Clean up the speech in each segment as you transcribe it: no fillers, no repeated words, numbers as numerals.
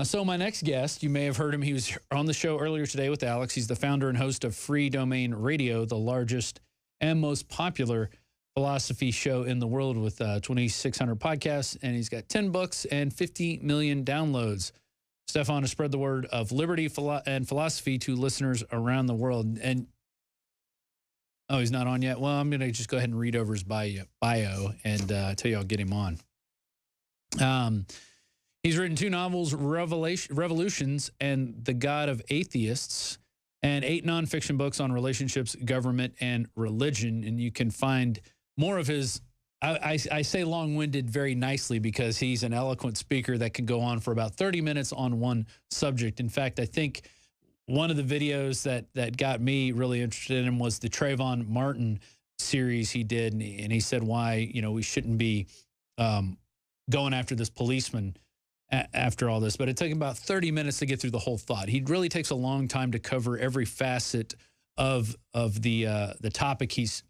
So my next guest, you may have heard him. He was on the show earlier today with Alex. He's the founder and host of Free Domain Radio, the largest and most popular philosophy show in the world with 2,600 podcasts. And he's got 10 books and 50 million downloads. Stefan has spread the word of liberty and philosophy to listeners around the world. And, oh, he's not on yet? Well, I'm going to just go ahead and read over his bio and tell you I'll get him on. He's written 2 novels, Revolutions and The God of Atheists, and 8 nonfiction books on relationships, government, and religion. And you can find more of his, I say long-winded very nicely because he's an eloquent speaker that can go on for about 30 minutes on one subject. In fact, I think one of the videos that got me really interested in him was the Trayvon Martin series he did. And he said why, we shouldn't be going after this policeman after all this. But it took him about 30 minutes to get through the whole thought. He really takes a long time to cover every facet of the topic he's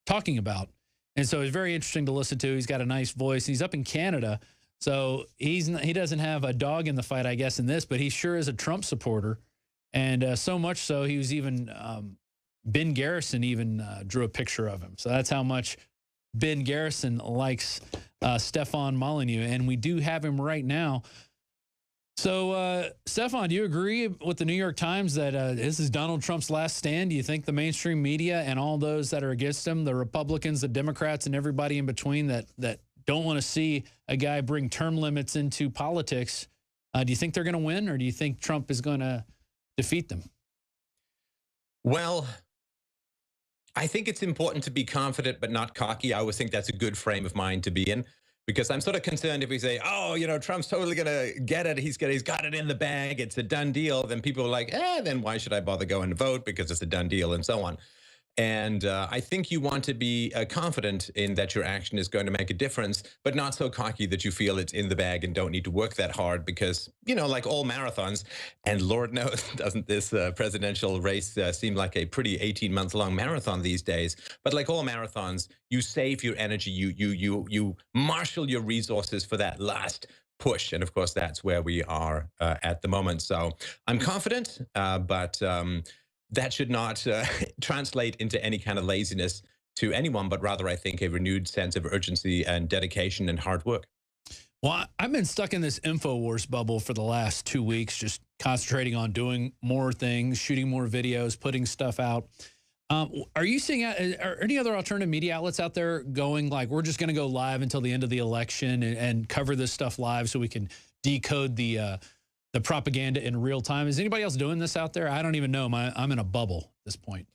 talking about. And so it's very interesting to listen to. He's got a nice voice. He's up in Canada, so he doesn't have a dog in the fight, I guess, in this, but he sure is a Trump supporter. And so much so, he was even, Ben Garrison even drew a picture of him. So that's how much Ben Garrison likes Stefan Molyneux, and we do have him right now. So, Stefan, do you agree with the New York Times that this is Donald Trump's last stand? Do you think the mainstream media and all those that are against him, the Republicans, the Democrats, and everybody in between that don't want to see a guy bring term limits into politics, do you think they're going to win, or do you think Trump is going to defeat them? Well, I think it's important to be confident but not cocky. I always think that's a good frame of mind to be in, because I'm sort of concerned if we say, oh, Trump's totally going to get it. He's got it in the bag. It's a done deal. Then people are like, then why should I bother going to vote, because it's a done deal and so on. And I think you want to be confident in that your action is going to make a difference, but not so cocky that you feel it's in the bag and don't need to work that hard, because, like all marathons, and Lord knows, doesn't this presidential race seem like a pretty 18-month-long marathon these days? But like all marathons, you save your energy, you marshal your resources for that last push. And of course, that's where we are at the moment. So I'm confident, but that should not translate into any kind of laziness to anyone, but rather, I think, a renewed sense of urgency and dedication and hard work. Well, I've been stuck in this InfoWars bubble for the last 2 weeks, just concentrating on doing more things, shooting more videos, putting stuff out. Are you seeing are any other alternative media outlets out there going like, we're just going to go live until the end of the election and cover this stuff live so we can decode the propaganda in real time? Is anybody else doing this out there? I don't even know. I'm in a bubble at this point.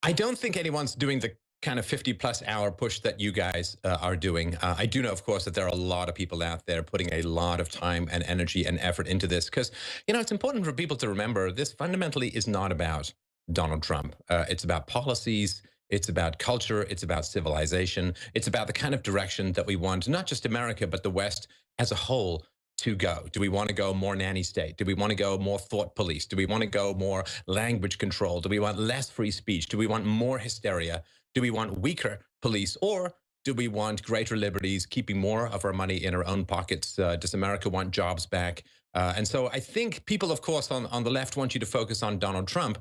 I don't think anyone's doing the kind of 50-plus hour push that you guys are doing. I do know, of course, that there are a lot of people out there putting a lot of time and energy and effort into this, because, it's important for people to remember this fundamentally is not about Donald Trump. It's about policies. It's about culture. It's about civilization. It's about the kind of direction that we want, not just America, but the West as a whole to go. Do we want to go more nanny state? Do we want to go more thought police? Do we want to go more language control? Do we want less free speech? Do we want more hysteria? Do we want weaker police? Or do we want greater liberties, keeping more of our money in our own pockets? Does America want jobs back? And so I think people, of course, on the left want you to focus on Donald Trump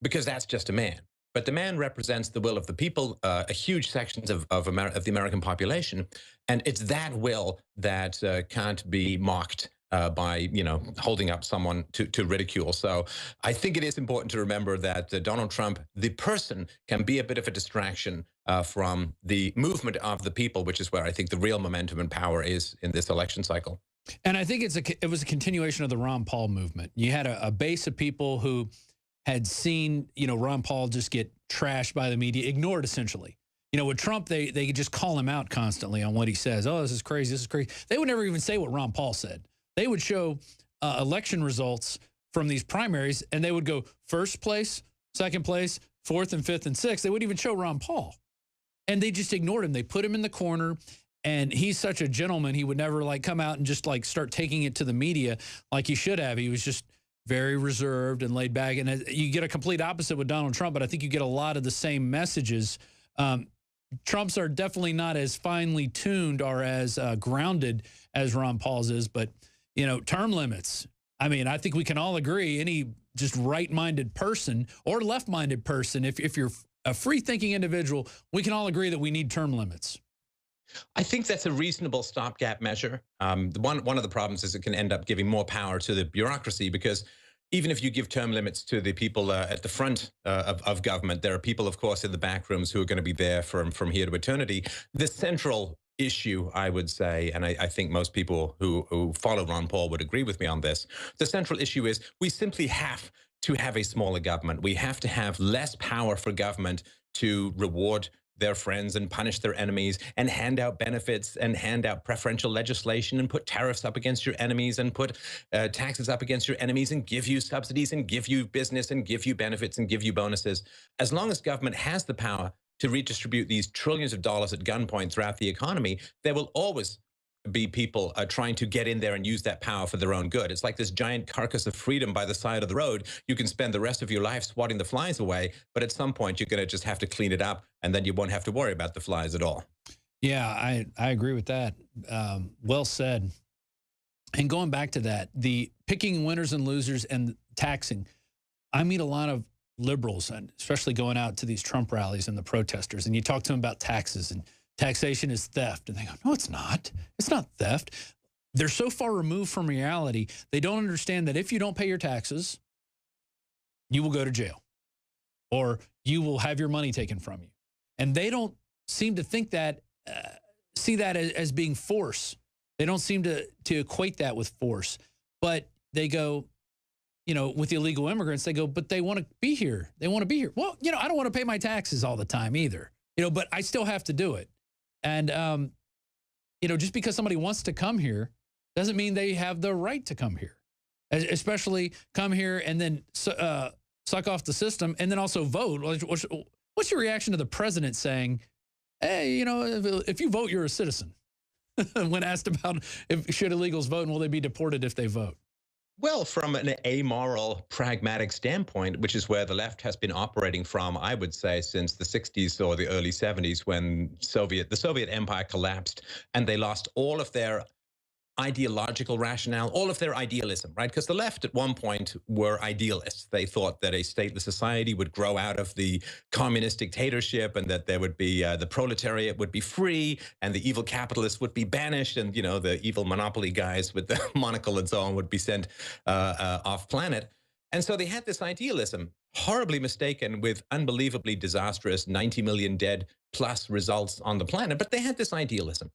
because that's just a man. But the man represents the will of the people, a huge sections of the American population. And it's that will that can't be mocked by, holding up someone to ridicule. So I think it is important to remember that Donald Trump, the person, can be a bit of a distraction from the movement of the people, which is where I think the real momentum and power is in this election cycle. And I think it was a continuation of the Ron Paul movement. You had a base of people who had seen, Ron Paul just get trashed by the media, ignored essentially. With Trump, they just call him out constantly on what he says. Oh, this is crazy. This is crazy. They would never even say what Ron Paul said. They would show election results from these primaries, and they would go first place, second place, fourth and fifth and sixth. They wouldn't even show Ron Paul. And they just ignored him. They put him in the corner, and he's such a gentleman. He would never come out and just start taking it to the media like he should have. He was just very reserved and laid back. And you get a complete opposite with Donald Trump, but I think you get a lot of the same messages. Trump's are definitely not as finely tuned or as grounded as Ron Paul's is, but term limits. I mean, I think we can all agree, any just right-minded person or left-minded person, if you're a free-thinking individual, we can all agree that we need term limits. I think that's a reasonable stopgap measure. One of the problems is it can end up giving more power to the bureaucracy, because even if you give term limits to the people at the front of government, there are people, of course, in the back rooms who are going to be there from here to eternity. The central issue, I would say, and I think most people who follow Ron Paul would agree with me on this, the central issue is we simply have to have a smaller government. We have to have less power for government to reward their friends and punish their enemies and hand out benefits and hand out preferential legislation and put tariffs up against your enemies and put taxes up against your enemies and give you subsidies and give you business and give you benefits and give you bonuses. As long as government has the power to redistribute these trillions of dollars at gunpoint throughout the economy, there will always be people trying to get in there and use that power for their own good. It's like this giant carcass of freedom by the side of the road. You can spend the rest of your life swatting the flies away, but at some point you're going to just have to clean it up, and then you won't have to worry about the flies at all. Yeah, I agree with that. Well said. And going back to that, the picking winners and losers and taxing, I meet a lot of liberals, and especially going out to these Trump rallies and the protesters, and you talk to them about taxes and taxation is theft. And they go, no, it's not. It's not theft. They're so far removed from reality, they don't understand that if you don't pay your taxes, you will go to jail or you will have your money taken from you. And they don't seem to think that, see that as being force. They don't seem to equate that with force. But they go, with illegal immigrants, they go, but they want to be here. They want to be here. Well, I don't want to pay my taxes all the time either, but I still have to do it. And, just because somebody wants to come here doesn't mean they have the right to come here, especially come here and then suck off the system and then also vote. What's your reaction to the president saying, hey, if you vote, you're a citizen? When asked about should illegals vote and will they be deported if they vote? Well, from an amoral, pragmatic standpoint, which is where the left has been operating from, I would say, since the 60s or the early 70s, when the Soviet Empire collapsed and they lost all of their ideological rationale, all of their idealism, right? Because the left at one point were idealists. They thought that a stateless society would grow out of the communist dictatorship and that there would be the proletariat would be free and the evil capitalists would be banished and, the evil monopoly guys with the monocle and so on would be sent off planet. And so they had this idealism, horribly mistaken with unbelievably disastrous 90 million dead plus results on the planet. But they had this idealism.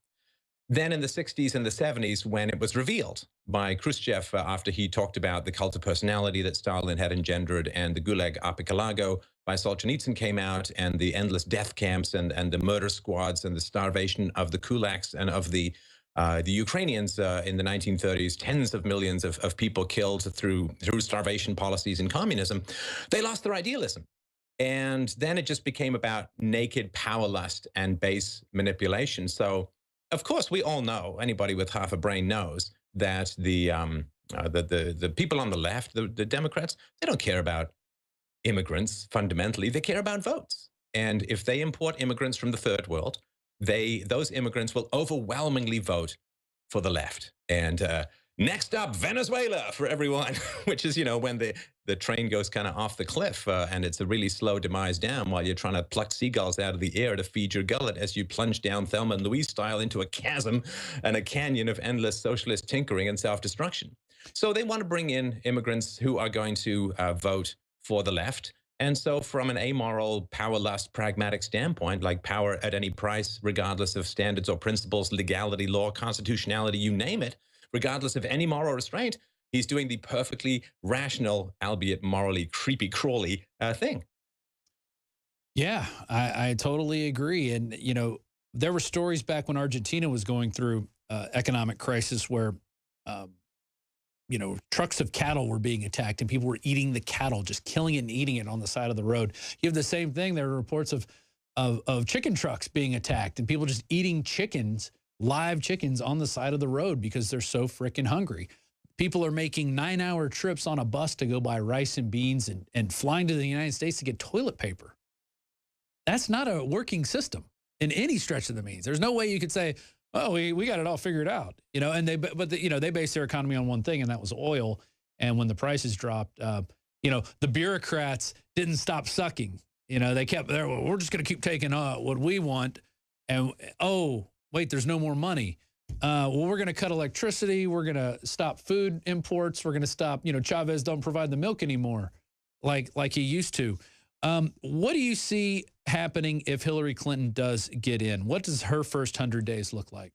Then in the 60s and the 70s, when it was revealed by Khrushchev after he talked about the cult of personality that Stalin had engendered and the Gulag Archipelago by Solzhenitsyn came out and the endless death camps and the murder squads and the starvation of the kulaks and of the Ukrainians in the 1930s, tens of millions of people killed through starvation policies and communism, they lost their idealism. And then it just became about naked power lust and base manipulation. So, of course, we all know, anybody with half a brain knows, that the people on the left, the Democrats, they don't care about immigrants fundamentally. They care about votes. And if they import immigrants from the third world, those immigrants will overwhelmingly vote for the left. And next up, Venezuela for everyone, which is, when the train goes kind of off the cliff and it's a really slow demise down while you're trying to pluck seagulls out of the air to feed your gullet as you plunge down Thelma and Louise style into a chasm and a canyon of endless socialist tinkering and self-destruction. So they want to bring in immigrants who are going to vote for the left. And so from an amoral, power lust, pragmatic standpoint, like power at any price, regardless of standards or principles, legality, law, constitutionality, you name it, regardless of any moral restraint, he's doing the perfectly rational, albeit morally creepy-crawly thing. Yeah, I totally agree. And, there were stories back when Argentina was going through economic crisis where, trucks of cattle were being attacked and people were eating the cattle, just killing it and eating it on the side of the road. You have the same thing. There are reports of chicken trucks being attacked and people just eating chickens, live chickens on the side of the road because they're so freaking hungry. People are making 9-hour trips on a bus to go buy rice and beans and flying to the United States to get toilet paper. That's not a working system in any stretch of the means. There's no way you could say, oh, we got it all figured out, you know, and you know, they base their economy on one thing, and that was oil. And when the prices dropped, you know, the bureaucrats didn't stop sucking. You know, they kept there. Well, we're just going to keep taking what we want. And oh, wait, there's no more money. Well, we're going to cut electricity. We're going to stop food imports. We're going to stop, you know, Chavez don't provide the milk anymore like he used to. What do you see happening if Hillary Clinton does get in? What does her first 100 days look like?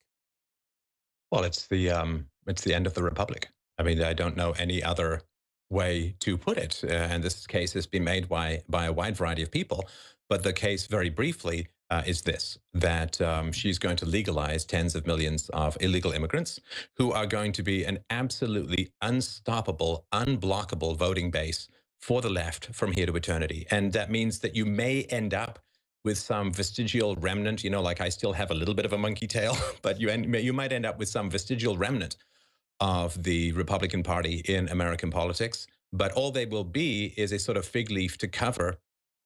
Well, it's the end of the republic. I mean, I don't know any other way to put it. And this case has been made by a wide variety of people. But the case, very briefly, is this, that she's going to legalize tens of millions of illegal immigrants who are going to be an absolutely unstoppable, unblockable voting base for the left from here to eternity. And that means that you may end up with some vestigial remnant, you know, like I still have a little bit of a monkey tail, but you might end up with some vestigial remnant of the Republican Party in American politics. But all they will be is a sort of fig leaf to cover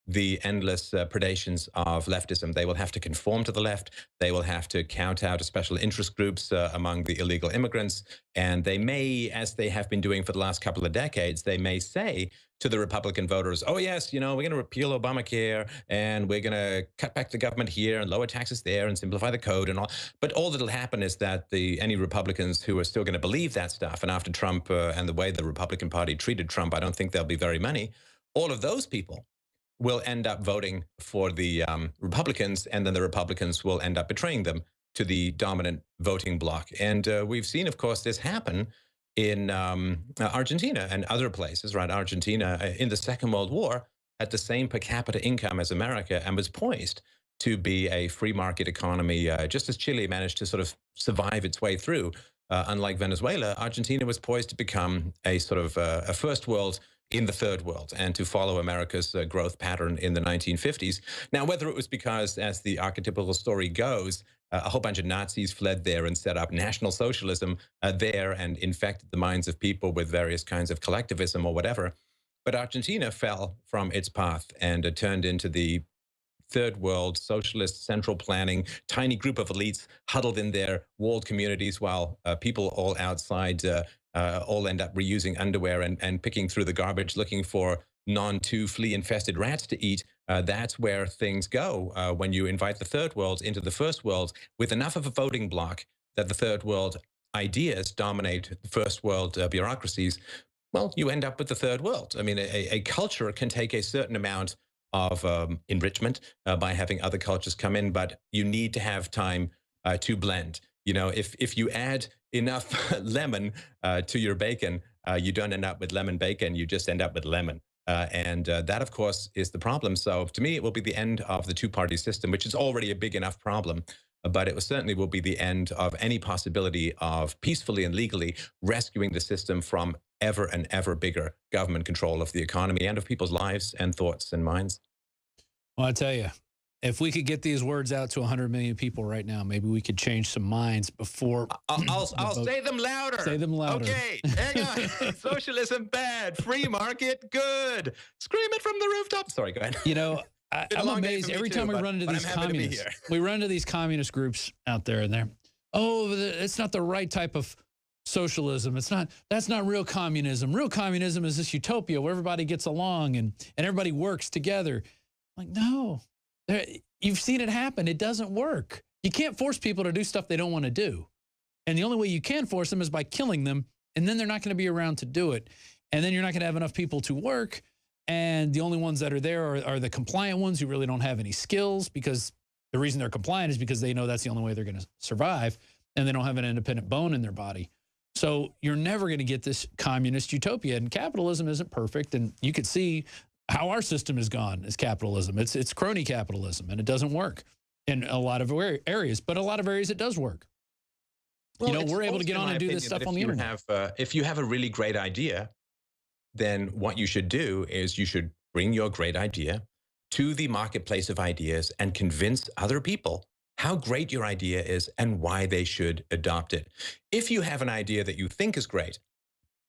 the endless predations of leftism. They will have to conform to the left. They will have to count out special interest groups among the illegal immigrants. And they may, as they have been doing for the last couple of decades, they may say to the Republican voters, oh, yes, you know, we're going to repeal Obamacare and we're going to cut back the government here and lower taxes there and simplify the code and all. But all that'll happen is that any Republicans who are still going to believe that stuff, and after Trump and the way the Republican Party treated Trump, I don't think there'll be very many. All of those people will end up voting for the Republicans, and then the Republicans will end up betraying them to the dominant voting bloc. And we've seen, of course, this happen in Argentina and other places, right? Argentina in the Second World War had the same per capita income as America and was poised to be a free market economy, just as Chile managed to sort of survive its way through. Unlike Venezuela, Argentina was poised to become a sort of a first world in the third world and to follow America's growth pattern in the 1950s. Now, whether it was because, as the archetypical story goes, a whole bunch of Nazis fled there and set up National Socialism there and infected the minds of people with various kinds of collectivism or whatever. But Argentina fell from its path and turned into the third world socialist central planning tiny group of elites huddled in their walled communities while people all outside all end up reusing underwear and picking through the garbage looking for non-2 flea-infested rats to eat. That's where things go when you invite the third world into the first world with enough of a voting bloc that the third world ideas dominate the first world bureaucracies. Well, you end up with the third world. I mean, a culture can take a certain amount of enrichment by having other cultures come in, but you need to have time to blend. You know, if you add enough lemon to your bacon, you don't end up with lemon bacon, you just end up with lemon. And that, of course, is the problem. So to me, it will be the end of the two-party system, which is already a big enough problem. But it certainly will be the end of any possibility of peacefully and legally rescuing the system from ever and ever bigger government control of the economy and of people's lives and thoughts and minds. Well, I tell you, if we could get these words out to 100 million people right now, maybe we could change some minds before. I'll say them louder. Say them louder. Okay, hang on. Socialism bad, free market good. Scream it from the rooftop. Sorry, go ahead. You know, I'm amazed every time we run into these communists. We run into these communist groups out there, and they're, oh, it's not the right type of socialism. That's not real communism. Real communism is this utopia where everybody gets along and everybody works together. I'm like, no. You've seen it happen. It doesn't work. You can't force people to do stuff they don't want to do. And the only way you can force them is by killing them, and then they're not going to be around to do it. And then you're not going to have enough people to work, and the only ones that are there are the compliant ones who really don't have any skills, because the reason they're compliant is because they know that's the only way they're going to survive, and they don't have an independent bone in their body. So you're never going to get this communist utopia, and capitalism isn't perfect, and you could see how our system has gone as capitalism. It's crony capitalism, and it doesn't work in a lot of areas, but a lot of areas it does work. Well, you know, we're able to get on and do this stuff on the internet. If you have a really great idea, then what you should do is you should bring your great idea to the marketplace of ideas and convince other people how great your idea is and why they should adopt it. If you have an idea that you think is great,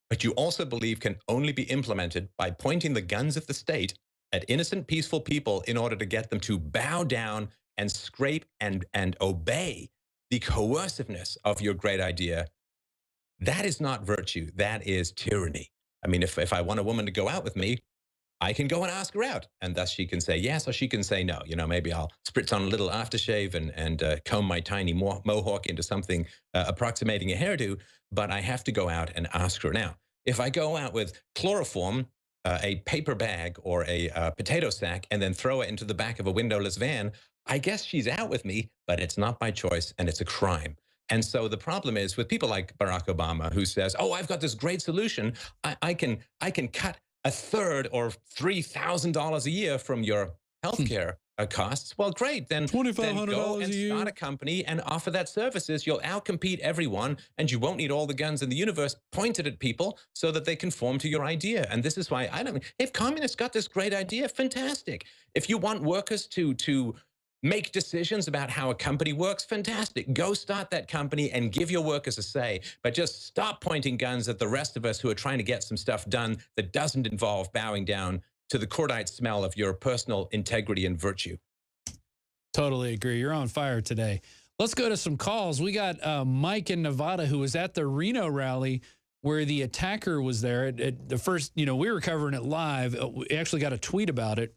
but you also believe can only be implemented by pointing the guns of the state at innocent, peaceful people in order to get them to bow down and scrape and obey the coerciveness of your great idea, that is not virtue. That is tyranny. I mean, if I want a woman to go out with me, I can go and ask her out, and thus she can say yes or she can say no. You know, maybe I'll spritz on a little aftershave and comb my tiny mohawk into something approximating a hairdo, but I have to go out and ask her. Now, if I go out with chloroform, a paper bag, or a potato sack, and then throw it into the back of a windowless van, I guess she's out with me, but it's not by choice, and it's a crime. And so the problem is with people like Barack Obama, who says, "Oh, I've got this great solution. I can cut a third or $3,000 a year from your healthcare costs." Well, great. Then go $2,500 and a year. start a company and offer that services. You'll outcompete everyone, and you won't need all the guns in the universe pointed at people so that they conform to your idea. And this is why I don't. If communists got this great idea, fantastic. If you want workers to make decisions about how a company works, fantastic. Go start that company and give your workers a say, but just stop pointing guns at the rest of us who are trying to get some stuff done that doesn't involve bowing down to the cordite smell of your personal integrity and virtue. Totally agree. You're on fire today. Let's go to some calls. We got Mike in Nevada who was at the Reno rally where the attacker was there. At the first, we were covering it live. We actually got a tweet about it.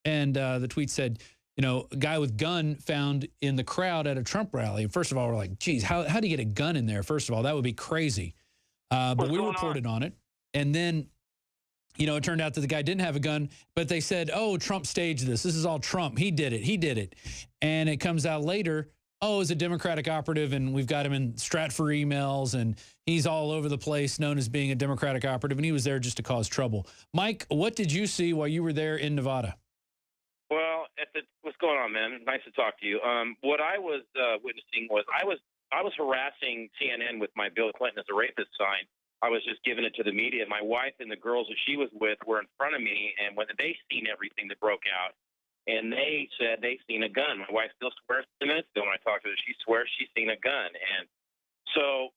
And the tweet said, a guy with gun found in the crowd at a Trump rally. First of all, we're like, geez, how do you get a gun in there? First of all, that would be crazy. But we reported on it. And then, it turned out that the guy didn't have a gun, but they said, oh, Trump staged this. This is all Trump. He did it. He did it. And it comes out later, oh, it's a Democratic operative, and we've got him in Stratfor emails, and he's all over the place known as being a Democratic operative, and he was there just to cause trouble. Mike, what did you see while you were there in Nevada? Well, what's going on, man? Nice to talk to you. What I was witnessing was I was harassing CNN with my Bill Clinton as a rapist sign. I was just giving it to the media. My wife and the girls that she was with were in front of me, and when they seen everything that broke out, and they said they seen a gun. My wife still swears 10 minutes ago when I talked to her. She swears she's seen a gun. And so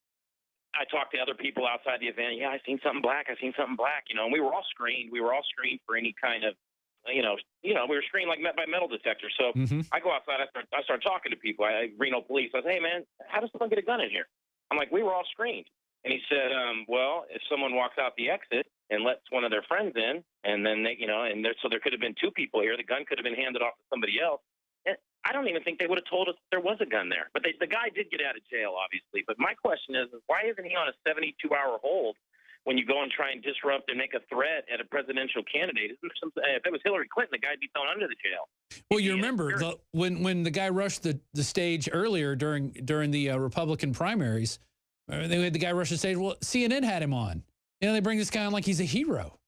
I talked to other people outside the event. Yeah, I seen something black. I seen something black. And we were all screened. We were all screened for any kind of we were screened like by metal detectors. So I go outside. I start talking to people. Reno police. I say, hey, man, how does someone get a gun in here? I'm like, we were all screened. And he said, well, if someone walks out the exit and lets one of their friends in, and then so there could have been two people here. The gun could have been handed off to somebody else. And I don't even think they would have told us there was a gun there. But the guy did get out of jail, obviously. But my question is why isn't he on a 72-hour hold when you go and try and disrupt and make a threat at a presidential candidate? Isn't there if it was Hillary Clinton, the guy'd be thrown under the jail. Well, you remember when the guy rushed the stage earlier during the Republican primaries, they had the guy rush the stage. Well, CNN had him on. They bring this guy on like he's a hero.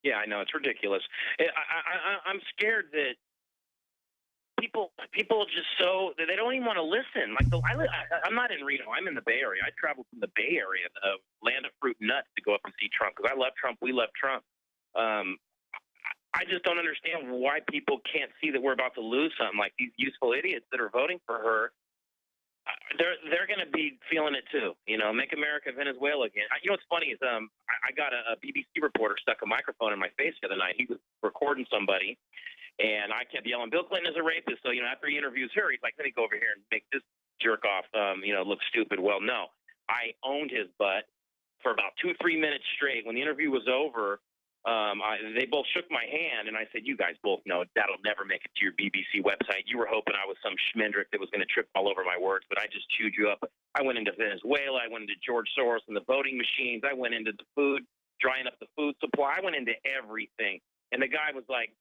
Yeah, I know. It's ridiculous. I'm scared that people just they don't even want to listen. Like I'm not in Reno. I'm in the Bay Area. I traveled from the Bay Area, the land of fruit and nuts, to go up and see Trump because I love Trump. We love Trump. I just don't understand why people can't see that we're about to lose something. Like these useful idiots that are voting for her, they're going to be feeling it too. Make America Venezuela again. What's funny is I got a BBC reporter stuck a microphone in my face the other night. He was recording somebody, and I kept yelling, Bill Clinton is a rapist. So, after he interviews her, he's like, let me go over here and make this jerk off, look stupid. Well, no, I owned his butt for about 2-3 minutes straight. When the interview was over, they both shook my hand, and I said, you guys both know that'll never make it to your BBC website. You were hoping I was some schmendrick that was going to trip all over my words, but I just chewed you up. I went into Venezuela. I went into George Soros and the voting machines. I went into the food, drying up the food supply. I went into everything. And the guy was like,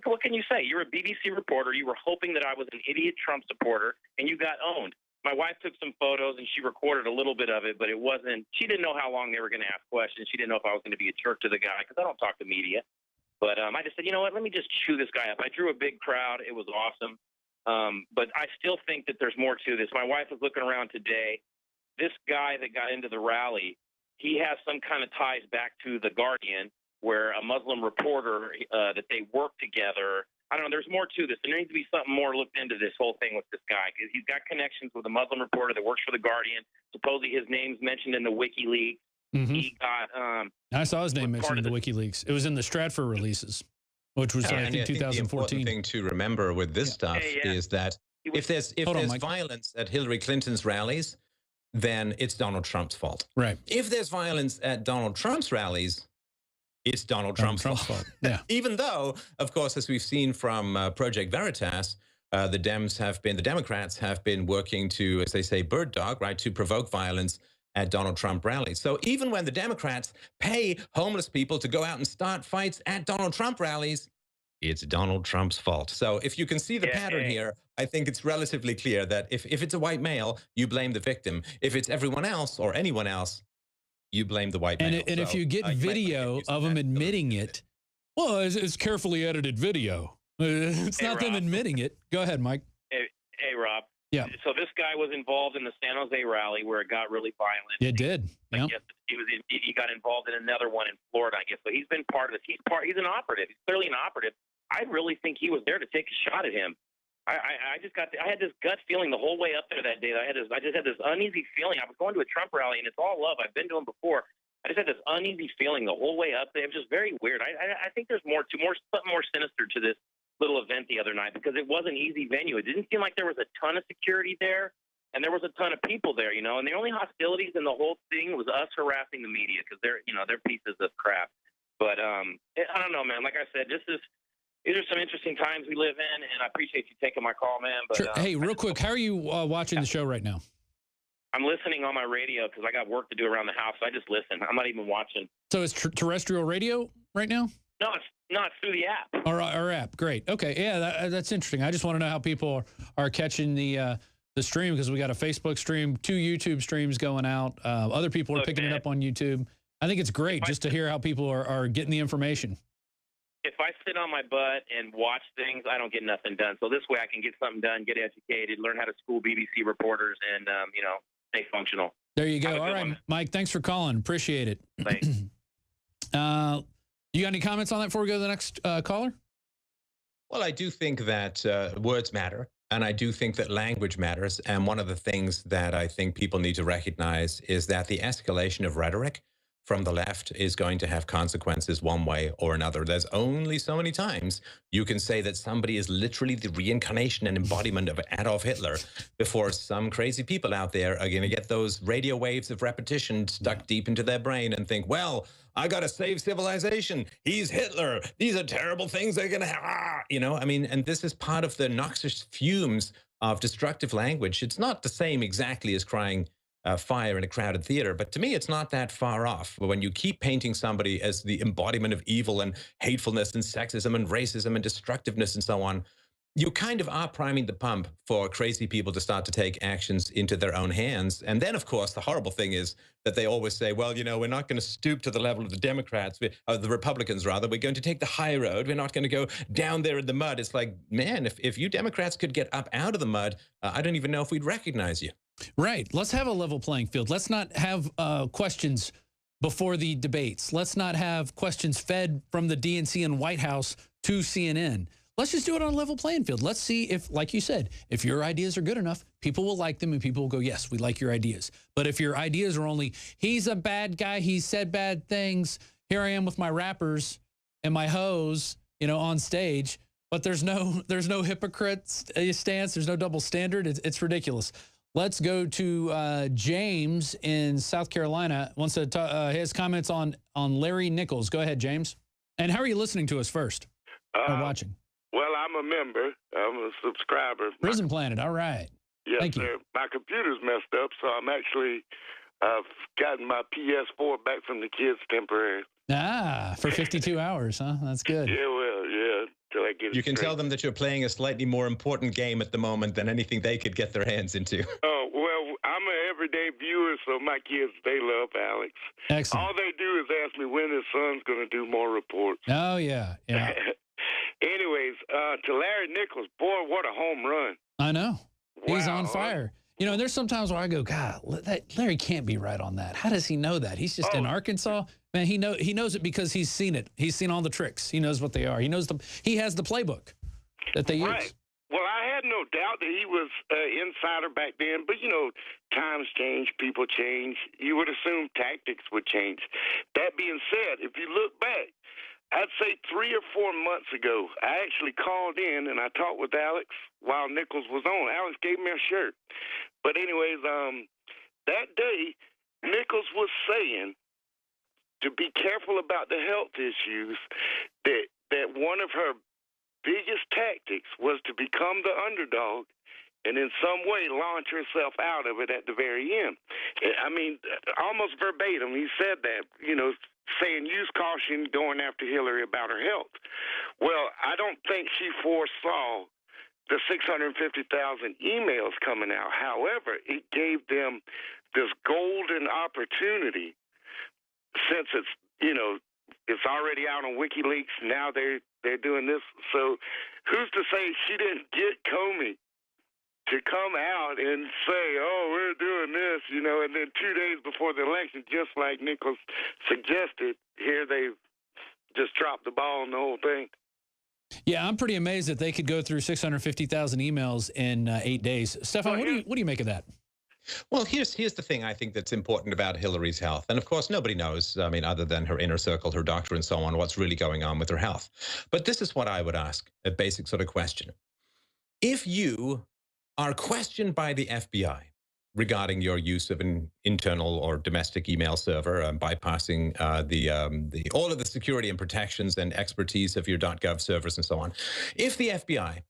what can you say? You're a BBC reporter. You were hoping that I was an idiot Trump supporter, and you got owned. My wife took some photos, and she recorded a little bit of it, but it wasn't – she didn't know how long they were going to ask questions. She didn't know if I was going to be a jerk to the guy because I don't talk to media. But I just said, you know what, let me just chew this guy up. I drew a big crowd. It was awesome. But I still think that there's more to this. My wife was looking around today. This guy that got into the rally, he has some kind of ties back to The Guardian, where a Muslim reporter that they work together – I don't know. There's more to this. There needs to be something more looked into this whole thing with this guy because he's got connections with a Muslim reporter that works for The Guardian. Supposedly his name's mentioned in the WikiLeaks. He got. I saw his name mentioned in the WikiLeaks. It was in the Stratfor releases, which was I think 2014. The important thing to remember with this stuff is that If there's violence at Hillary Clinton's rallies, then it's Donald Trump's fault. Right. If there's violence at Donald Trump's rallies, it's Donald Trump's fault. Yeah. Even though, of course, as we've seen from Project Veritas, the Democrats have been working to, as they say, bird dog, right, to provoke violence at Donald Trump rallies. So even when the Democrats pay homeless people to go out and start fights at Donald Trump rallies, it's Donald Trump's fault. So if you can see the pattern here, I think it's relatively clear that if it's a white male, you blame the victim. If it's everyone else or anyone else, you blame the white male. And if you get video of him admitting it, well, it's carefully edited video. It's not them admitting it. Go ahead, Mike. Hey, Rob. Yeah. So this guy was involved in the San Jose rally where it got really violent. It did. Yeah. He got involved in another one in Florida, I guess. So he's been part of this. He's an operative. He's clearly an operative. I really think he was there to take a shot at him. I had this gut feeling the whole way up there that day. I just had this uneasy feeling. I was going to a Trump rally, and it's all love. I've been to him before. I just had this uneasy feeling the whole way up there. It was just very weird. I think there's something more sinister to this little event the other night because it was an easy venue. It didn't seem like there was a ton of security there, and there was a ton of people there, you know. And the only hostilities in the whole thing was us harassing the media because they're pieces of crap. But I don't know, man. Like I said, these are some interesting times we live in, and I appreciate you taking my call, man. But, sure. Hey, real quick, how are you watching the show right now? I'm listening on my radio because I got work to do around the house. So I just listen. I'm not even watching. So it's terrestrial radio right now? No, it's through the app. Our app. Great. Okay. Yeah, that's interesting. I just want to know how people are catching the stream because we got a Facebook stream, 2 YouTube streams going out. Other people are picking it up on YouTube. I think it's great just to hear how people are getting the information. If I sit on my butt and watch things, I don't get nothing done. So this way I can get something done, get educated, learn how to school BBC reporters, and, stay functional. There you go. All right, Mike, thanks for calling. Appreciate it. Thanks. You got any comments on that before we go to the next caller? Well, I do think that words matter, and I do think that language matters. And one of the things that I think people need to recognize is that the escalation of rhetoric from the left is going to have consequences one way or another. There's only so many times you can say that somebody is literally the reincarnation and embodiment of Adolf Hitler before some crazy people out there are going to get those radio waves of repetition stuck deep into their brain and think, well, I got to save civilization. He's Hitler. These are terrible things they're going to have. And this is part of the noxious fumes of destructive language. It's not the same exactly as crying fire in a crowded theater, but to me, it's not that far off. When you keep painting somebody as the embodiment of evil and hatefulness and sexism and racism and destructiveness and so on, you kind of are priming the pump for crazy people to start to take actions into their own hands. And then, of course, the horrible thing is that they always say, well, we're not going to stoop to the level of the Democrats, the Republicans, rather. We're going to take the high road. We're not going to go down there in the mud. It's like, man, if you Democrats could get up out of the mud, I don't even know if we'd recognize you. Right. Let's have a level playing field. Let's not have questions before the debates. Let's not have questions fed from the DNC and White House to CNN. Let's just do it on a level playing field. Let's see if, like you said, if your ideas are good enough, people will like them and people will go, yes, we like your ideas. But if your ideas are only, he's a bad guy, he said bad things, here I am with my rappers and my hoes, on stage, but there's no hypocrite stance, there's no double standard, it's ridiculous. Let's go to James in South Carolina. Wants to his comments on Larry Nichols. Go ahead, James. And how are you listening to us first? Or watching? Well, I'm a member. I'm a subscriber. Prison Planet. All right. Yes, Thank you. sir. My computer's messed up, so I've gotten my PS4 back from the kids temporarily. For 52 hours, huh? That's good. Yeah, well, yeah. Till I get you can tell them that you're playing a slightly more important game at the moment than anything they could get their hands into. Oh, well, I'm an everyday viewer, so my kids, they love Alex. Excellent. All they do is ask me when his son's going to do more reports. Oh, yeah. Anyways, to Larry Nichols, boy, what a home run. I know. Wow. He's on fire. And there's sometimes where I go, God, Larry can't be right on that. How does he know that? He's just in Arkansas. Man, he knows it because he's seen it. He's seen all the tricks. He knows what they are. He has the playbook that they use. Well, I had no doubt that he was insider back then, but times change, people change. You would assume tactics would change. That being said, if you look back, I'd say 3 or 4 months ago, I actually called in and I talked with Alex while Nichols was on. Alex gave me a shirt. But anyways, that day, Nichols was saying to be careful about the health issues, that one of her biggest tactics was to become the underdog and in some way launch herself out of it at the very end. I mean, almost verbatim, he said that, you know, saying use caution going after Hillary about her health. Well, I don't think she foresaw the 650,000 emails coming out. However, it gave them this golden opportunity, since it's, you know, it's already out on WikiLeaks. Now they're doing this. So who's to say she didn't get Comey to come out and say, oh, we're doing this, you know, and then 2 days before the election, just like Nichols suggested, here they just dropped the ball on the whole thing. Yeah, I'm pretty amazed that they could go through 650,000 emails in 8 days. Stefan, Well, what do you make of that? Well, here's the thing I think that's important about Hillary's health. And of course, nobody knows, I mean, other than her inner circle, her doctor and so on, what's really going on with her health. But this is what I would ask, a basic sort of question. If you are questioned by the FBI regarding your use of an internal or domestic email server, bypassing all of the security and protections and expertise of your .gov servers and so on, if the FBI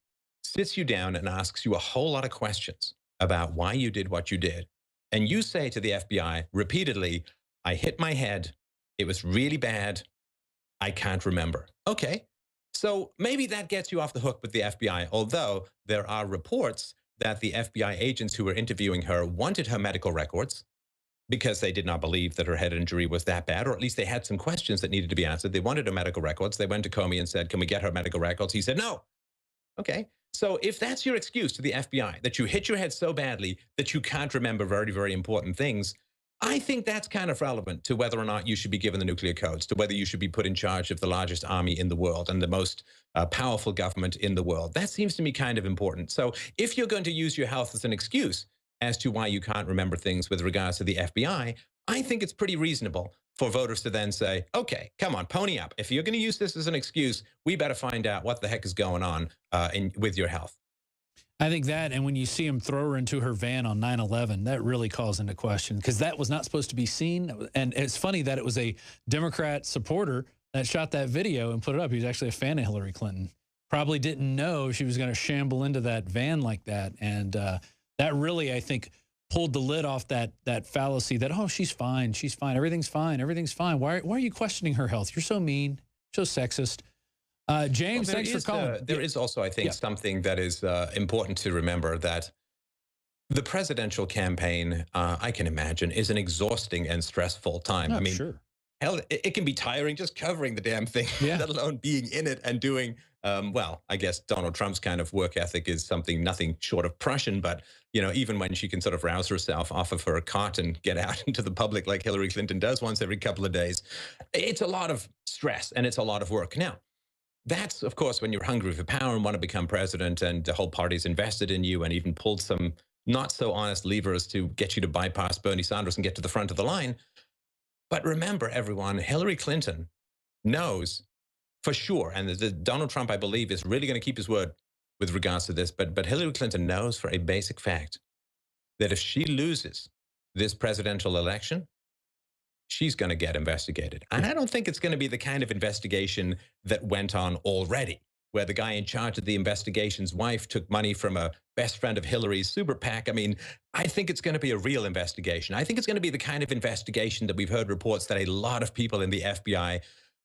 sits you down and asks you a whole lot of questions about why you did what you did, and you say to the FBI repeatedly, I hit my head, it was really bad, I can't remember. Okay, so maybe that gets you off the hook with the FBI, although there are reports that the FBI agents who were interviewing her wanted her medical records because they did not believe that her head injury was that bad, or at least they had some questions that needed to be answered. They wanted her medical records. They went to Comey and said, can we get her medical records? He said, no. Okay. So if that's your excuse to the FBI, that you hit your head so badly that you can't remember very, very important things, I think that's kind of relevant to whether or not you should be given the nuclear codes, to whether you should be put in charge of the largest army in the world and the most powerful government in the world. That seems to me kind of important. So if you're going to use your health as an excuse as to why you can't remember things with regards to the FBI, I think it's pretty reasonable for voters to then say, okay, come on, pony up. If you're going to use this as an excuse, we better find out what the heck is going on with your health. I think that, and when you see him throw her into her van on 9/11, that really calls into question, because that was not supposed to be seen. And it's funny that it was a Democrat supporter that shot that video and put it up. He was actually a fan of Hillary Clinton. Probably didn't know she was going to shamble into that van like that. And that really, I think, pulled the lid off that fallacy that, oh, she's fine, everything's fine, everything fine. Why are you questioning her health? You're so mean, so sexist. James, thanks for calling. There is also, I think, something that is important to remember, that the presidential campaign, I can imagine, is an exhausting and stressful time. I mean, sure. Hell, it can be tiring just covering the damn thing, let alone being in it and doing, well, I guess Donald Trump's kind of work ethic is something nothing short of Prussian, but, you know, even when she can sort of rouse herself off of her cot and get out into the public like Hillary Clinton does once every couple of days, it's a lot of stress and it's a lot of work. Now, that's, of course, when you're hungry for power and want to become president and the whole party's invested in you and even pulled some not so honest levers to get you to bypass Bernie Sanders and get to the front of the line. But remember, everyone, Hillary Clinton knows for sure, and Donald Trump, I believe, is really going to keep his word with regards to this, but Hillary Clinton knows for a basic fact that if she loses this presidential election, she's going to get investigated. And I don't think it's going to be the kind of investigation that went on already, where the guy in charge of the investigation's wife took money from a best friend of Hillary's super PAC. I mean, I think it's going to be a real investigation. I think it's going to be the kind of investigation that we've heard reports that a lot of people in the FBI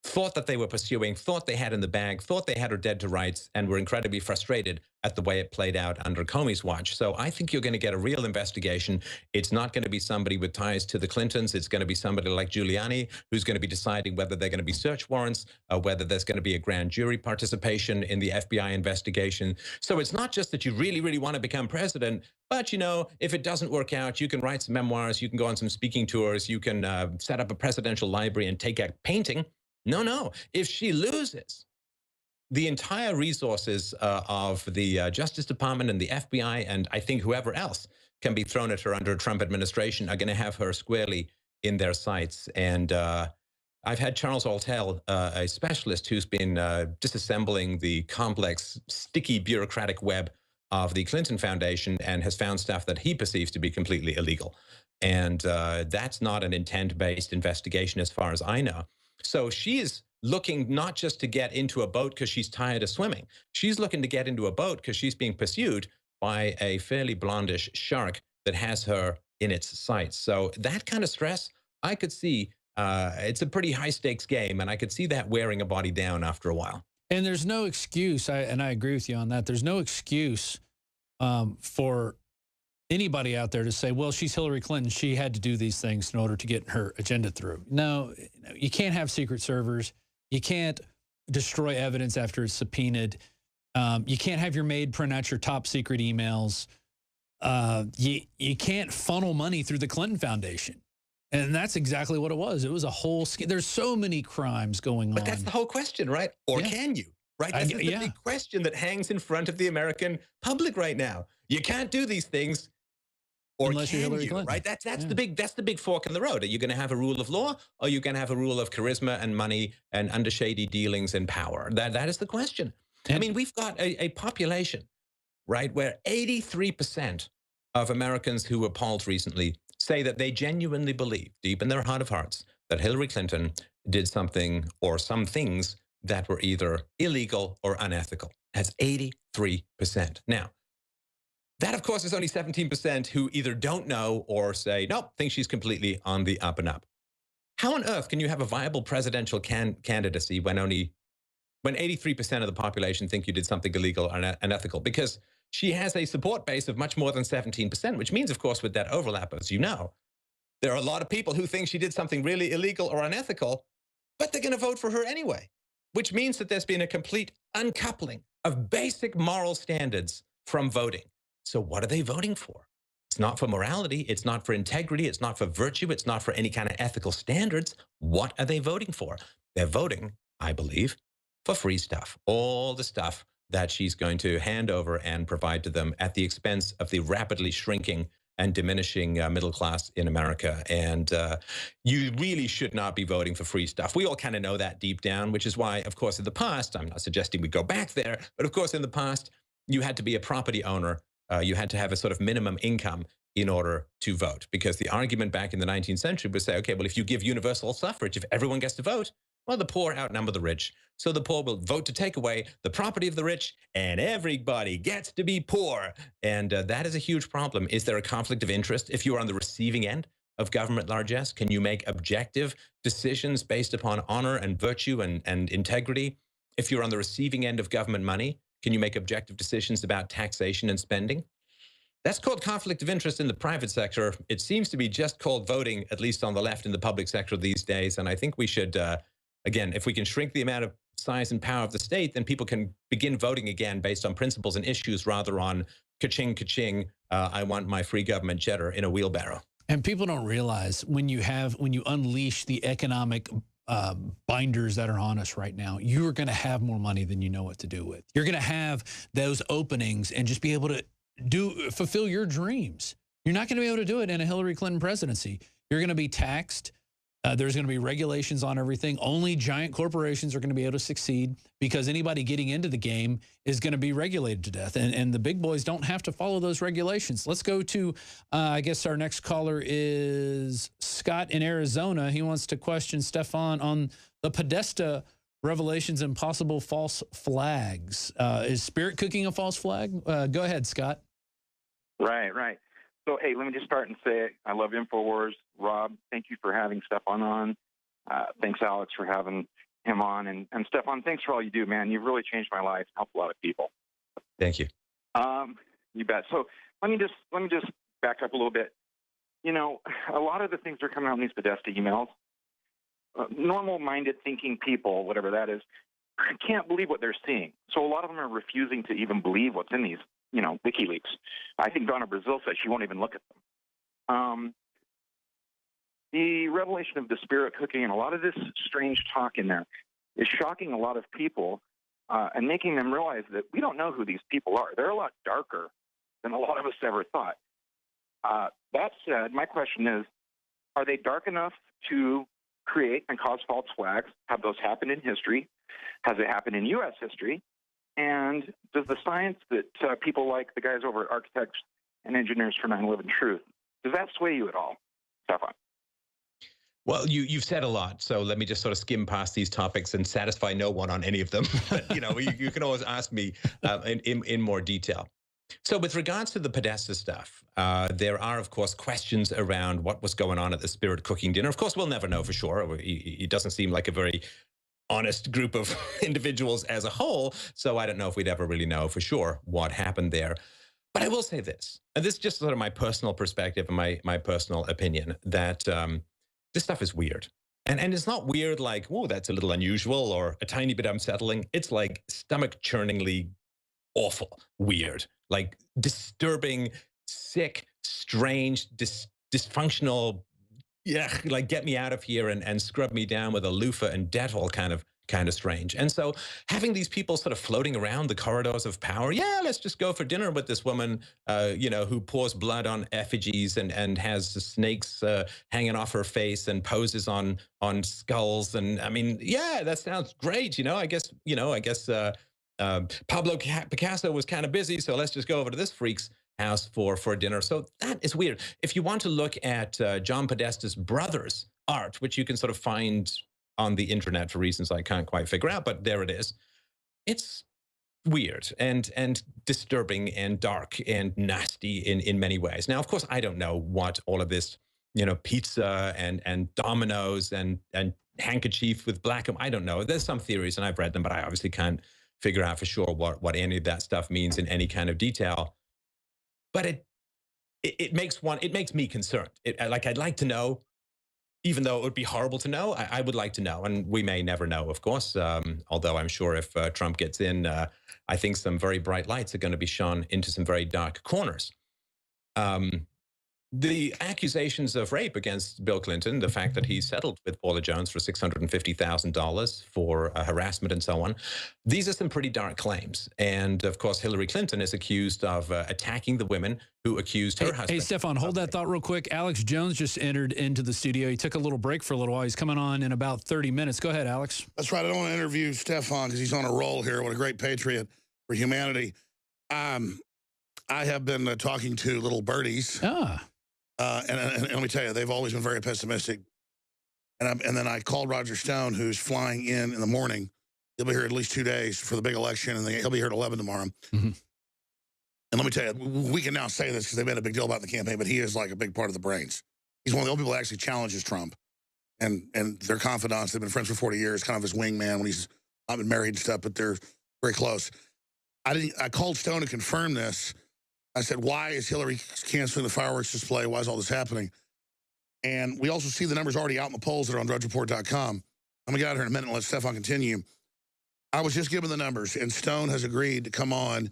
thought that they were pursuing, thought they had in the bag, thought they had her dead to rights, and were incredibly frustrated at the way it played out under Comey's watch. So I think you're going to get a real investigation. It's not going to be somebody with ties to the Clintons. It's going to be somebody like Giuliani, who's going to be deciding whether they're going to be search warrants, whether there's going to be a grand jury participation in the FBI investigation. So it's not just that you really, really want to become president, but, you know, if it doesn't work out, you can write some memoirs, you can go on some speaking tours, you can set up a presidential library and take out painting. No. If she loses, the entire resources of the Justice Department and the FBI, and I think whoever else can be thrown at her under a Trump administration, are going to have her squarely in their sights. And I've had Charles Altell, a specialist who's been disassembling the complex, sticky bureaucratic web of the Clinton Foundation and has found stuff that he perceives to be completely illegal. And that's not an intent-based investigation as far as I know. So she is looking not just to get into a boat because she's tired of swimming. She's looking to get into a boat because she's being pursued by a fairly blondish shark that has her in its sights. So that kind of stress, I could see it's a pretty high stakes game, and I could see that wearing a body down after a while. And there's no excuse, and I agree with you on that. There's no excuse for anybody out there to say, well, she's Hillary Clinton. She had to do these things in order to get her agenda through. No, you can't have secret servers. You can't destroy evidence after it's subpoenaed. You can't have your maid print out your top secret emails. You can't funnel money through the Clinton Foundation. And that's exactly what it was. It was a whole scheme. There's so many crimes going on. But that's the whole question, right? Or can you? Right? That's the big question that hangs in front of the American public right now. You can't do these things, or unless can you're Hillary you? Clinton. Right? That's the big fork in the road. Are you going to have a rule of law, or are you going to have a rule of charisma and money and undershady dealings and power? That is the question. I mean, we've got a population, right, where 83% of Americans who were polled recently say that they genuinely believe, deep in their heart of hearts, that Hillary Clinton did something or some things that were either illegal or unethical. That's 83%. Now, that, of course, is only 17% who either don't know or say, nope, think she's completely on the up and up. How on earth can you have a viable presidential candidacy when 83% of the population think you did something illegal or unethical? Because she has a support base of much more than 17%, which means, of course, with that overlap, as you know, there are a lot of people who think she did something really illegal or unethical, but they're going to vote for her anyway, which means that there's been a complete uncoupling of basic moral standards from voting. So what are they voting for? It's not for morality. It's not for integrity. It's not for virtue. It's not for any kind of ethical standards. What are they voting for? They're voting, I believe, for free stuff, all the stuff that she's going to hand over and provide to them at the expense of the rapidly shrinking and diminishing middle class in America. And you really should not be voting for free stuff. We all kind of know that deep down, which is why, of course, in the past, I'm not suggesting we go back there, but of course, in the past, you had to be a property owner. You had to have a sort of minimum income in order to vote, because the argument back in the 19th century would say, okay, well, if you give universal suffrage, if everyone gets to vote, well, the poor outnumber the rich. So the poor will vote to take away the property of the rich, and everybody gets to be poor. And that is a huge problem. Is there a conflict of interest if you are on the receiving end of government largesse? Can you make objective decisions based upon honor and virtue and integrity? If you're on the receiving end of government money, can you make objective decisions about taxation and spending? That's called conflict of interest in the private sector. It seems to be just called voting, at least on the left in the public sector these days. And I think we should, again, if we can shrink the amount of size and power of the state, then people can begin voting again based on principles and issues rather on ka-ching, ka-ching, I want my free government cheddar in a wheelbarrow. And people don't realize when you unleash the economic binders that are on us right now, you're going to have more money than you know what to do with. You're going to have those openings and just be able to fulfill your dreams. You're not going to be able to do it in a Hillary Clinton presidency. You're going to be taxed. There's going to be regulations on everything. Only giant corporations are going to be able to succeed because anybody getting into the game is going to be regulated to death. And the big boys don't have to follow those regulations. Let's go to, I guess our next caller is Scott in Arizona. He wants to question Stefan on the Podesta revelations and possible false flags. Is spirit cooking a false flag? Go ahead, Scott. Right. So, hey, let me just start and say I love InfoWars. Rob, thank you for having Stefan on. Thanks, Alex, for having him on. And Stefan, thanks for all you do, man. You've really changed my life, helped a lot of people. Thank you. You bet. So let me just back up a little bit. You know, a lot of the things that are coming out in these Podesta emails, normal-minded thinking people, whatever that is, can't believe what they're seeing. So a lot of them are refusing to even believe what's in these, WikiLeaks. I think Donna Brazil said she won't even look at them. The revelation of the spirit cooking and a lot of this strange talk in there is shocking a lot of people and making them realize that we don't know who these people are. They're a lot darker than a lot of us ever thought. That said, my question is, are they dark enough to create and cause false flags? Have those happened in history? Has it happened in U.S. history? And does the science that people like the guys over at Architects and Engineers for 9/11 Truth, does that sway you at all, Stefan? Well, you've said a lot, so let me just sort of skim past these topics and satisfy no one on any of them. But, you can always ask me in more detail. So with regards to the Podesta stuff, there are, of course, questions around what was going on at the Spirit cooking dinner. Of course, we'll never know for sure. It doesn't seem like a very honest group of individuals as a whole, so I don't know if we'd ever really know for sure what happened there. But I will say this, and this is just sort of my personal perspective and my personal opinion, that this stuff is weird. And it's not weird like, oh, that's a little unusual or a tiny bit unsettling. It's like stomach-churningly awful, weird, like disturbing, sick, strange, dysfunctional, like get me out of here and scrub me down with a loofah and Dettol kind of strange. And so having these people sort of floating around the corridors of power, let's just go for dinner with this woman, who pours blood on effigies and has snakes hanging off her face and poses on skulls. And I mean, that sounds great. I guess Pablo Picasso was kind of busy, so let's just go over to this freak's house for dinner. So that is weird. If you want to look at John Podesta's brother's art, which you can sort of find on the internet for reasons I can't quite figure out, but there it is. It's weird and disturbing and dark and nasty in many ways. Now, of course, I don't know what all of this, pizza and dominoes and handkerchief with black. I don't know. There's some theories and I've read them, but I obviously can't figure out for sure what any of that stuff means in any kind of detail. But it makes me concerned. I'd like to know. Even though it would be horrible to know, I would like to know. And we may never know, of course, although I'm sure if Trump gets in, I think some very bright lights are going to be shone into some very dark corners. The accusations of rape against Bill Clinton, the fact that he settled with Paula Jones for $650,000 for harassment and so on, these are some pretty dark claims. And of course, Hillary Clinton is accused of attacking the women who accused her husband. Hey, Stefan, hold that thought real quick. Alex Jones just entered into the studio. He took a little break for a little while. He's coming on in about 30 minutes. Go ahead, Alex. That's right. I don't want to interview Stefan because he's on a roll here. What a great patriot for humanity. I have been talking to little birdies. And let me tell you, they've always been very pessimistic. And then I called Roger Stone, who's flying in the morning. He'll be here at least 2 days for the big election, and he'll be here at 11 tomorrow. Mm-hmm. And let me tell you, we can now say this because they made a big deal about the campaign, but he is like a big part of the brains. He's one of the only people that actually challenges Trump. And they're confidants. They've been friends for 40 years, kind of his wingman when he's not been married and stuff, but they're very close. I called Stone to confirm this. I said, why is Hillary canceling the fireworks display? Why is all this happening? And we also see the numbers already out in the polls that are on drudgereport.com. I'm going to get out here in a minute and let Stefan continue. I was just given the numbers, and Stone has agreed to come on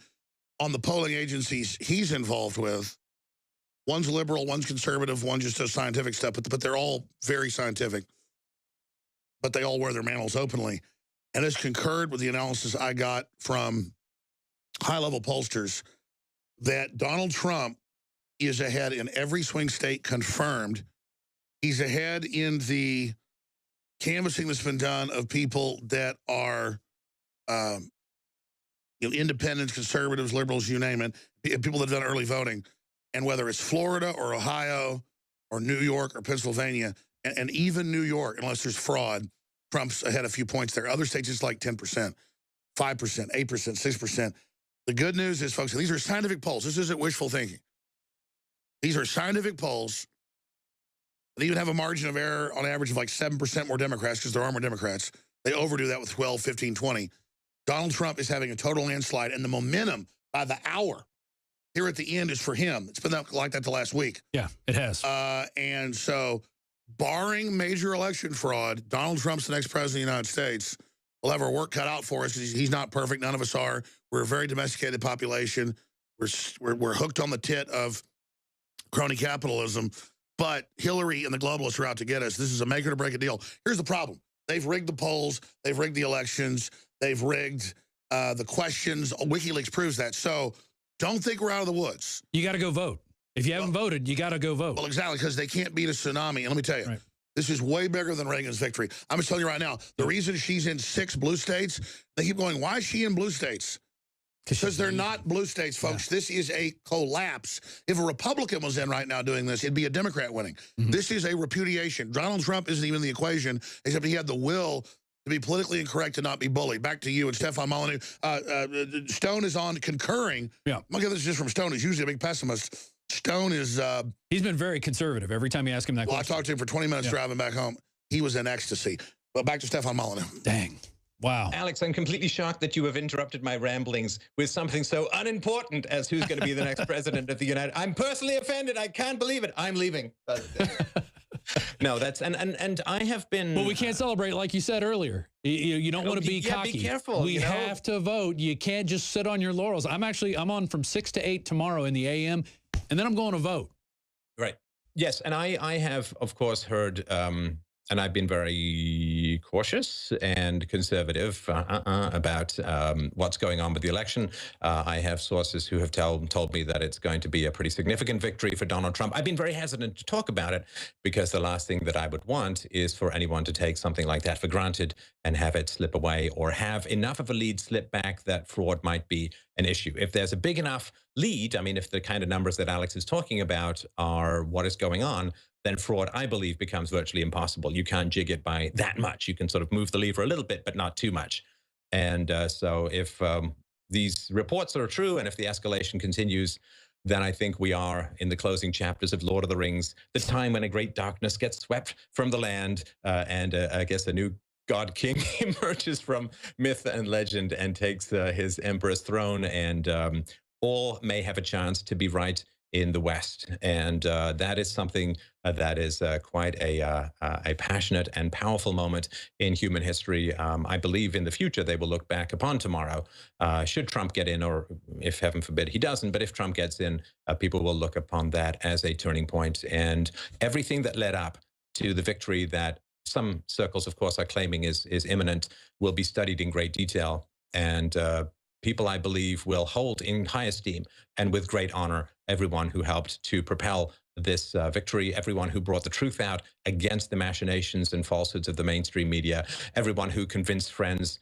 the polling agencies he's involved with. One's liberal, one's conservative, one just does scientific stuff, but they're all very scientific. But they all wear their mantles openly. And it's concurred with the analysis I got from high-level pollsters that Donald Trump is ahead in every swing state confirmed. He's ahead in the canvassing that's been done of people that are independents, conservatives, liberals, you name it, people that have done early voting. And whether it's Florida or Ohio or New York or Pennsylvania, and even New York, unless there's fraud, Trump's ahead a few points there. Other states, it's like 10%, 5%, 8%, 6%. The good news is, folks, these are scientific polls. This isn't wishful thinking. These are scientific polls. They even have a margin of error on average of like 7% more Democrats because there are more Democrats. They overdo that with 12, 15, 20. Donald Trump is having a total landslide, and the momentum by the hour here at the end is for him. It's been like that the last week. Yeah, it has. And so, barring major election fraud, Donald Trump's the next president of the United States. We'll have our work cut out for us because he's not perfect. None of us are. We're a very domesticated population. We're hooked on the tit of crony capitalism. But Hillary and the globalists are out to get us. This is a make or break a deal. Here's the problem. They've rigged the polls. They've rigged the elections. They've rigged the questions. WikiLeaks proves that. So don't think we're out of the woods. You got to go vote. If you haven't voted, you got to go vote. Well, exactly, because they can't beat a tsunami. And let me tell you, This is way bigger than Reagan's victory. I'm just telling you right now, the reason she's in 6 blue states, they keep going, why is she in blue states? Because they're not blue states, folks. Yeah. This is a collapse. If a Republican was in right now doing this, it'd be a Democrat winning. This is a repudiation. Donald Trump isn't even in the equation, except he had the will to be politically incorrect and not be bullied. Back to you and Stefan Molyneux. Stone is on concurring. Yeah. I'm going to get this just from Stone. He's usually a big pessimist. Stone is... he's been very conservative every time you ask him that question. I talked to him for 20 minutes driving back home. He was in ecstasy. But back to Stefan Molyneux. Dang. Wow. Alex, I'm completely shocked that you have interrupted my ramblings with something so unimportant as who's going to be the next president of the United... I'm personally offended. I can't believe it. I'm leaving. No, that's... And I have been... Well, we can't celebrate like you said earlier. You don't want to be cocky. Be careful. We have to vote. You can't just sit on your laurels. I'm on from 6 to 8 tomorrow in the a.m., and then I'm going to vote. Right. Yes, and I have, of course, heard... and I've been very cautious and conservative about what's going on with the election. I have sources who have told me that it's going to be a pretty significant victory for Donald Trump. I've been very hesitant to talk about it because the last thing that I would want is for anyone to take something like that for granted and have it slip away or have enough of a lead slip back that fraud might be an issue. If there's a big enough lead, I mean, if the kind of numbers that Alex is talking about are what is going on, then fraud, I believe, becomes virtually impossible. You can't jig it by that much. You can sort of move the lever a little bit, but not too much. And so if these reports are true and if the escalation continues, then I think we are in the closing chapters of Lord of the Rings, the time when a great darkness gets swept from the land and I guess a new God King emerges from myth and legend and takes his emperor's throne, and all may have a chance to be right in the West. And that is something that is quite a passionate and powerful moment in human history. I believe in the future they will look back upon tomorrow. Should Trump get in, or if heaven forbid he doesn't, but if Trump gets in, people will look upon that as a turning point. And everything that led up to the victory that some circles, of course, are claiming is imminent will be studied in great detail. And people, I believe, will hold in high esteem and with great honor everyone who helped to propel this victory, everyone who brought the truth out against the machinations and falsehoods of the mainstream media, everyone who convinced friends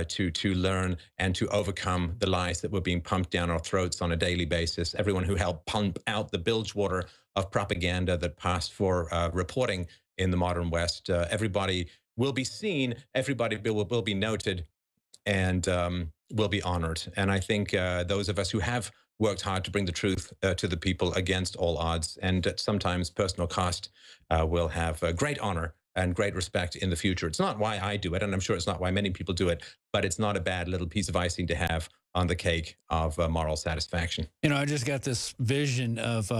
to learn and to overcome the lies that were being pumped down our throats on a daily basis, everyone who helped pump out the bilge water of propaganda that passed for reporting in the modern West. Everybody will be seen, everybody will be noted, and will be honored. And I think those of us who have worked hard to bring the truth to the people against all odds and at sometimes personal cost will have great honor and great respect in the future. It's not why I do it, and I'm sure it's not why many people do it, but it's not a bad little piece of icing to have on the cake of moral satisfaction. You know, I just got this vision of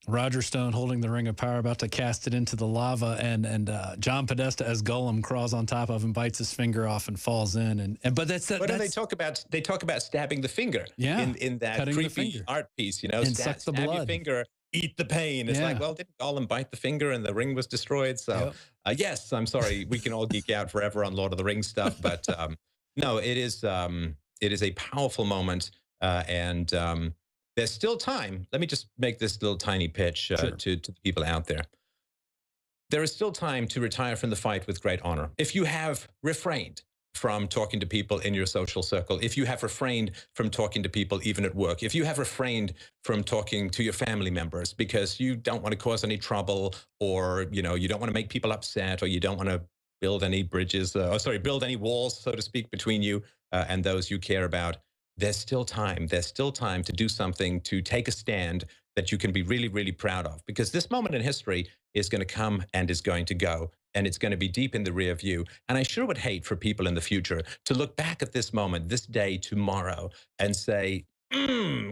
Roger Stone holding the Ring of Power, about to cast it into the lava, and John Podesta as Gollum crawls on top of him, bites his finger off, and falls in. But that's what do they talk about? They talk about stabbing the finger. Yeah, in that creepy art piece. You know, suck the blood. Your finger, eat the pain. It's like, well, didn't Gollum bite the finger and the ring was destroyed? So, yes, I'm sorry, we can all geek out forever on Lord of the Rings stuff, but no, it is a powerful moment, and there's still time. Let me just make this little tiny pitch to the people out there. There is still time to retire from the fight with great honor. If you have refrained from talking to people in your social circle, if you have refrained from talking to people even at work, if you have refrained from talking to your family members because you don't want to cause any trouble, or you don't want to make people upset, or you don't want to build any bridges, build any walls, so to speak, between you and those you care about, there's still time. There's still time to do something, to take a stand that you can be really, really proud of. Because this moment in history is going to come and is going to go, and it's going to be deep in the rear view. And I sure would hate for people in the future to look back at this moment, this day, tomorrow, and say,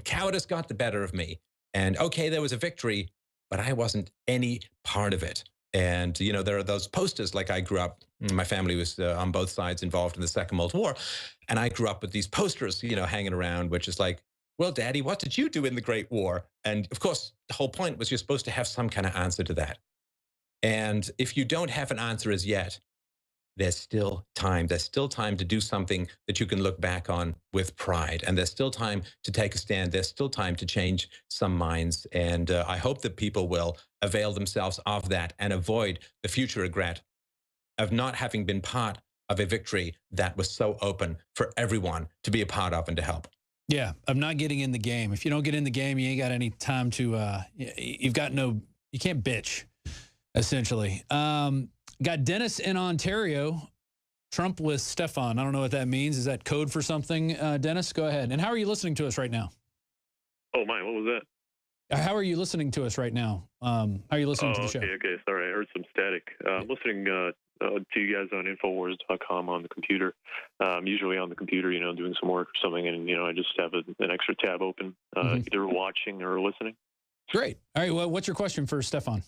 cowardice got the better of me. And okay, there was a victory, but I wasn't any part of it. And, there are those posters, like I grew up, my family was on both sides involved in the Second World War. And I grew up with these posters, hanging around, which is like, well, Daddy, what did you do in the Great War? And of course, the whole point was you're supposed to have some kind of answer to that. And if you don't have an answer as yet, there's still time. There's still time to do something that you can look back on with pride. And there's still time to take a stand. There's still time to change some minds. And I hope that people will avail themselves of that and avoid the future regret of not having been part of a victory that was so open for everyone to be a part of and to help. Yeah, of not getting in the game. If you don't get in the game, you ain't got any time to, you can't bitch, essentially. Got Dennis in Ontario, Trump with Stefan. I don't know what that means. Is that code for something, Dennis? Go ahead. And how are you listening to us right now? Oh, my, what was that? How are you listening to us right now? How are you listening to the show? Okay, sorry. I heard some static. I'm listening to you guys on Infowars.com on the computer. Usually on the computer, doing some work or something, and, I just have an extra tab open, either watching or listening. Great. All right, well, what's your question for Stefan?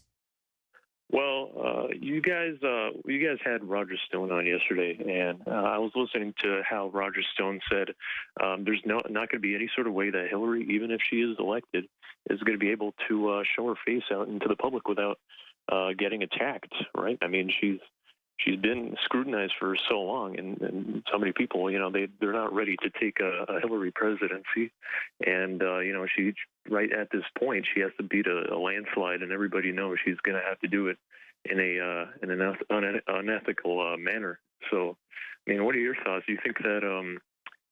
Well, you guys had Roger Stone on yesterday, and I was listening to how Roger Stone said there's not going to be any sort of way that Hillary, even if she is elected, is going to be able to show her face out into the public without getting attacked, right? I mean, she's been scrutinized for so long, and so many people, they're not ready to take a Hillary presidency, and she right at this point she has to beat a landslide, and everybody knows she's going to have to do it in an unethical manner. So, I mean, what are your thoughts? Do you think that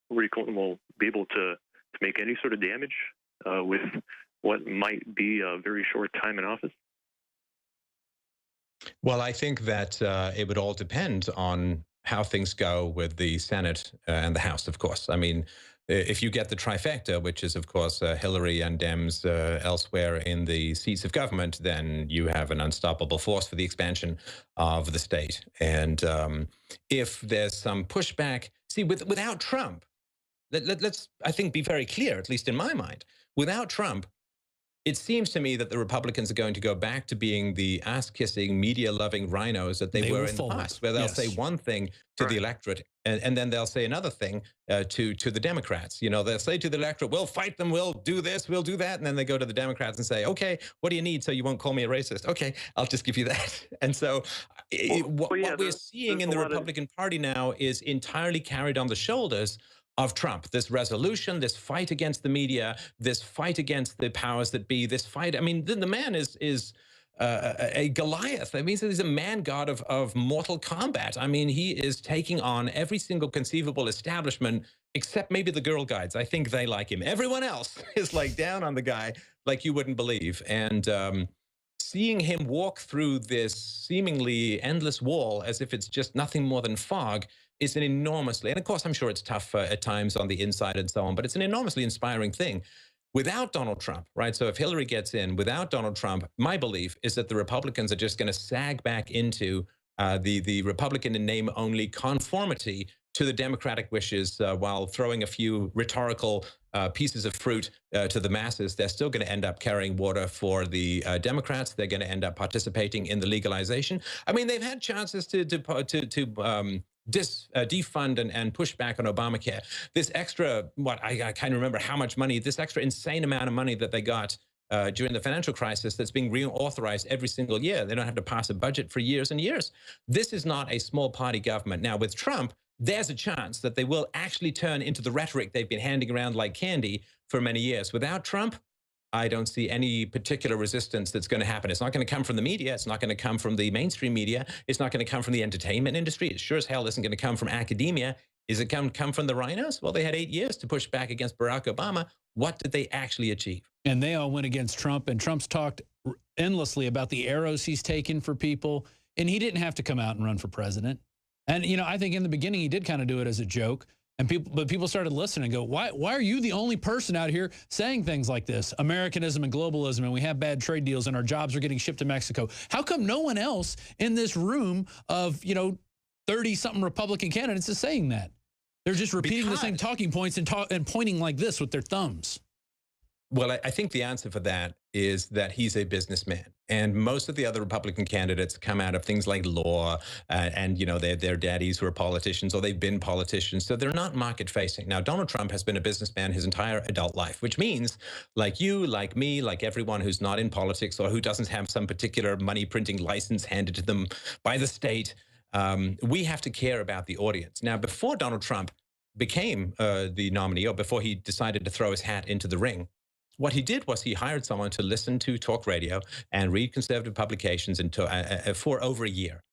Hillary Clinton will be able to make any sort of damage with what might be a very short time in office? Well, I think that it would all depend on how things go with the Senate and the House, of course. I mean, if you get the trifecta, which is, of course, Hillary and Dems elsewhere in the seats of government, then you have an unstoppable force for the expansion of the state. And if there's some pushback, see, without Trump, let's, I think, be very clear, at least in my mind, without Trump, it seems to me that the Republicans are going to go back to being the ass-kissing, media-loving rhinos that they were in the past, where they'll say one thing to the electorate, and then they'll say another thing to the Democrats. They'll say to the electorate, we'll fight them, we'll do this, we'll do that, and then they go to the Democrats and say, okay, what do you need so you won't call me a racist? Okay, I'll just give you that. And so what we're seeing in the Republican Party now is entirely carried on the shoulders of Trump. This resolution, this fight against the media, this fight against the powers that be, this fight. I mean, the man is a Goliath. I mean, he's a man god of mortal combat. I mean, he is taking on every single conceivable establishment, except maybe the Girl Guides. I think they like him. Everyone else is like down on the guy like you wouldn't believe. And seeing him walk through this seemingly endless wall as if it's just nothing more than fog is an enormously, and of course, I'm sure it's tough at times on the inside and so on, but it's an enormously inspiring thing. Without Donald Trump, right? So if Hillary gets in, without Donald Trump, my belief is that the Republicans are just going to sag back into the Republican in name only conformity to the Democratic wishes while throwing a few rhetorical pieces of fruit to the masses. They're still going to end up carrying water for the Democrats. They're going to end up participating in the legalization. I mean, they've had chances to defund and push back on Obamacare. This extra, I can't remember how much money, this extra insane amount of money that they got during the financial crisis that's being reauthorized every single year. They don't have to pass a budget for years and years. This is not a small party government. Now, with Trump, there's a chance that they will actually turn into the rhetoric they've been handing around like candy for many years. Without Trump, I don't see any particular resistance that's going to happen. It's not going to come from the media. It's not going to come from the mainstream media. It's not going to come from the entertainment industry. It sure as hell isn't going to come from academia. Is it come from the rhinos? Well, they had 8 years to push back against Barack Obama. What did they actually achieve? And they all went against Trump, and Trump's talked endlessly about the arrows he's taken for people, and he didn't have to come out and run for president. And, I think in the beginning he did kind of do it as a joke. But people started listening and go, why are you the only person out here saying things like this? Americanism and globalism, and we have bad trade deals, and our jobs are getting shipped to Mexico. How come no one else in this room of, 30-something Republican candidates is saying that? They're just repeating the same talking points and pointing like this with their thumbs. Well, I think the answer for that is that he's a businessman. And most of the other Republican candidates come out of things like law and, their daddies who are politicians or they've been politicians. So they're not market facing. Now, Donald Trump has been a businessman his entire adult life, which means like you, like me, like everyone who's not in politics or who doesn't have some particular money printing license handed to them by the state, we have to care about the audience. Now, before Donald Trump became the nominee, or before he decided to throw his hat into the ring, what he did was he hired someone to listen to talk radio and read conservative publications for over a year.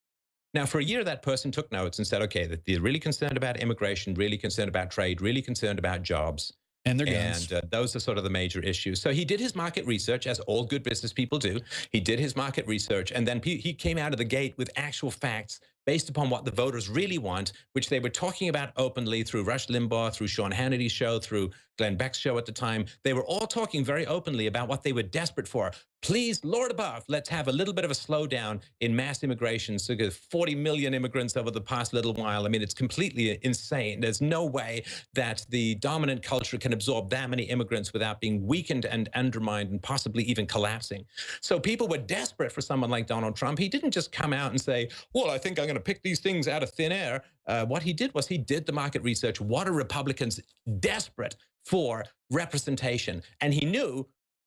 Now, for a year, that person took notes and said, okay, that they're really concerned about immigration, really concerned about trade, really concerned about jobs. And their guns. And those are sort of the major issues. So he did his market research, as all good business people do. He did his market research, and then he came out of the gate with actual facts based upon what the voters really want, which they were talking about openly through Rush Limbaugh, through Sean Hannity's show, through Glenn Beck's show at the time. They were all talking very openly about what they were desperate for. Please, Lord above, let's have a little bit of a slowdown in mass immigration. So 40 million immigrants over the past little while. I mean, it's completely insane. There's no way that the dominant culture can absorb that many immigrants without being weakened and undermined and possibly even collapsing. So people were desperate for someone like Donald Trump. He didn't just come out and say, well, I think I'm going to pick these things out of thin air. What he did was he did the market research. What are Republicans desperate for representation? And he knew,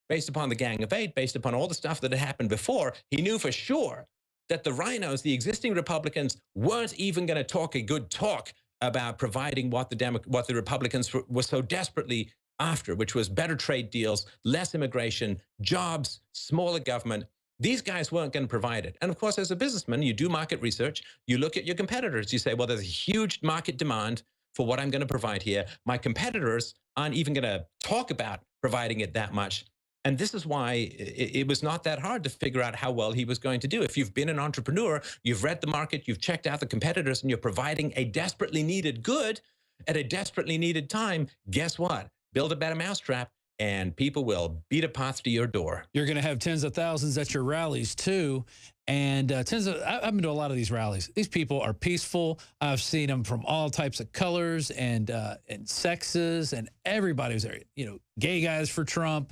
based upon the Gang of Eight, based upon all the stuff that had happened before, he knew for sure that the rhinos, the existing Republicans, weren't even going to talk a good talk about providing what the Republicans were so desperately after, which was better trade deals, less immigration, jobs, smaller government. These guys weren't going to provide it. And of course, as a businessman, you do market research. You look at your competitors. You say, well, there's a huge market demand for what I'm going to provide here. My competitors aren't even going to talk about providing it that much. And this is why it was not that hard to figure out how well he was going to do. If you've been an entrepreneur, you've read the market, you've checked out the competitors, and you're providing a desperately needed good at a desperately needed time, guess what? Build a better mousetrap, and people will beat a path to your door. You're going to have tens of thousands at your rallies, too. And I've been to a lot of these rallies. These people are peaceful. I've seen them from all types of colors and sexes, and everybody was there. You know, gay guys for Trump,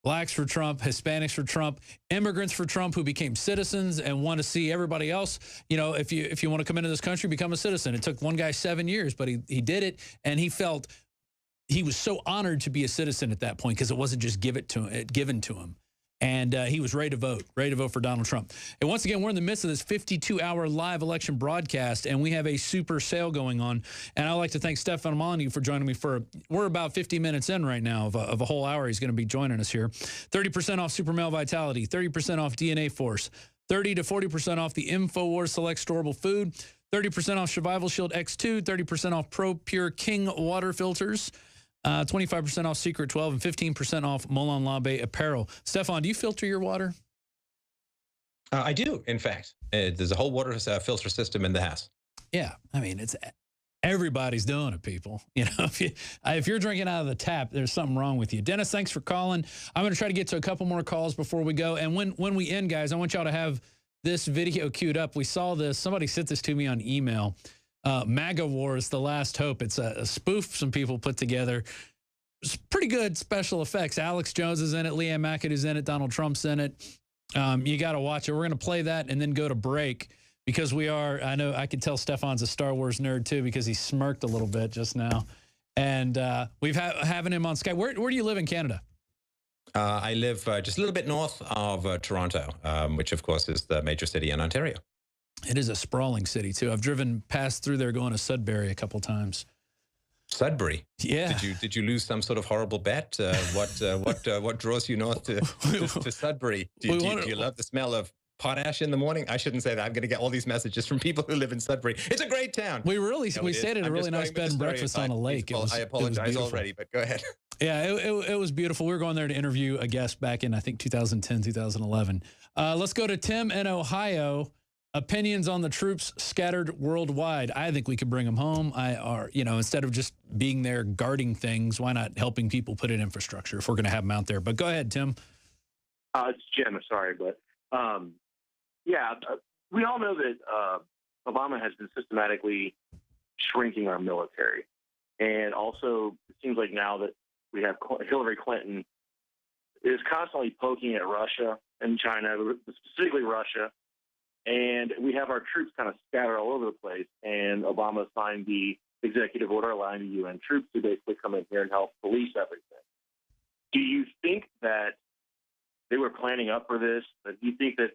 blacks for Trump, Hispanics for Trump, immigrants for Trump who became citizens and want to see everybody else. You know, if you want to come into this country, become a citizen. It took one guy 7 years, but he did it, and he felt he was so honored to be a citizen at that point because it wasn't just given to him. And he was ready to vote for Donald Trump. And once again, we're in the midst of this 52-hour live election broadcast, and we have a super sale going on. And I'd like to thank Stefan Molyneux for joining me we're about 50 minutes in right now of a whole hour. He's going to be joining us here. 30% off Super Male Vitality, 30% off DNA Force, 30 to 40% off the InfoWars Select Storable Food, 30% off Survival Shield X2, 30% off Pro Pure King water filters, 25% off Secret 12, and 15% off Molon Labe apparel. Stefan, do you filter your water? I do, in fact. There's a whole water filter system in the house. Yeah, I mean, everybody's doing it, people. You know, if you're drinking out of the tap, there's something wrong with you. Dennis, thanks for calling. I'm going to try to get to a couple more calls before we go. And when we end, guys, I want y'all to have this video queued up. We saw this. Somebody sent this to me on email. MAGA Wars, The Last Hope. It's a spoof some people put together. It's pretty good special effects. Alex Jones is in it. Leanne McAdoo's in it. Donald Trump's in it. You got to watch it. We're going to play that and then go to break because I know I can tell Stefan's a Star Wars nerd too because he smirked a little bit just now. And we've having him on Skype. Where do you live in Canada? I live just a little bit north of Toronto, which of course is the major city in Ontario. It is a sprawling city, too. I've driven past through there going to Sudbury a couple times. Sudbury? Yeah. Did you lose some sort of horrible bet? What draws you north to Sudbury? Do you love the smell of potash in the morning? I shouldn't say that. I'm going to get all these messages from people who live in Sudbury. It's a great town. We stayed at a really nice bed and breakfast on a lake. I apologize already, but go ahead. Yeah, it was beautiful. We were going there to interview a guest back in, I think, 2010, 2011. Let's go to Tim in Ohio. Opinions on the troops scattered worldwide. I think we could bring them home. Instead of just being there guarding things, why not helping people put in infrastructure if we're going to have them out there? But go ahead, Tim. It's Jim. Sorry, but we all know that Obama has been systematically shrinking our military, and also it seems like now that we have Hillary Clinton is constantly poking at Russia and China, specifically Russia. And we have our troops kind of scattered all over the place. And Obama signed the executive order allowing the UN troops to basically come in here and help police everything. Do you think that they were planning up for this? Do you think that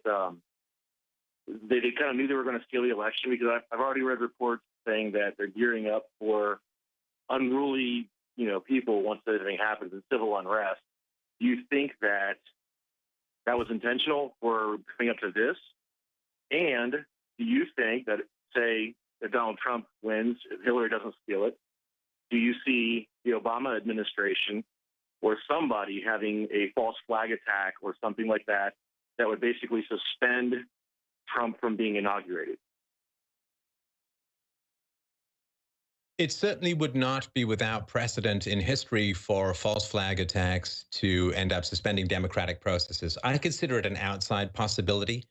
they kind of knew they were going to steal the election, because I've already read reports saying that they're gearing up for unruly, people once anything happens in civil unrest. Do you think that was intentional for coming up to this? And do you think that, say, if Donald Trump wins, if Hillary doesn't steal it, do you see the Obama administration or somebody having a false flag attack or something like that that would basically suspend Trump from being inaugurated? It certainly would not be without precedent in history for false flag attacks to end up suspending democratic processes. I consider it an outside possibility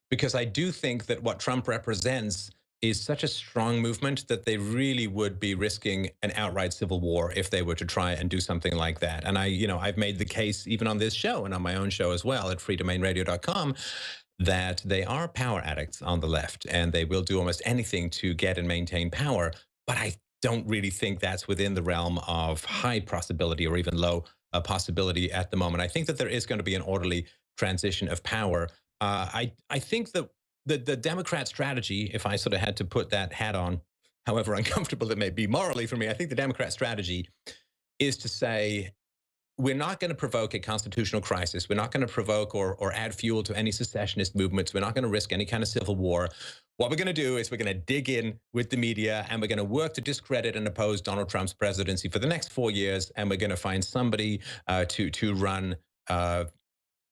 because I do think that what Trump represents is such a strong movement that they really would be risking an outright civil war if they were to try and do something like that. And I've made the case even on this show and on my own show as well at freedomainradio.com that they are power addicts on the left and they will do almost anything to get and maintain power. But I don't really think that's within the realm of high possibility or even low possibility at the moment. I think that there is going to be an orderly transition of power. I think that the Democrat strategy, if I sort of had to put that hat on, however uncomfortable it may be morally for me, I think the Democrat strategy is to say, we're not going to provoke a constitutional crisis. We're not going to provoke or add fuel to any secessionist movements. We're not going to risk any kind of civil war. What we're going to do is we're going to dig in with the media and we're going to work to discredit and oppose Donald Trump's presidency for the next 4 years. And we're going to find somebody to run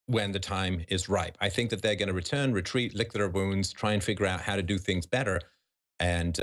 when the time is ripe. I think that they're going to retreat, lick their wounds, try and figure out how to do things better. And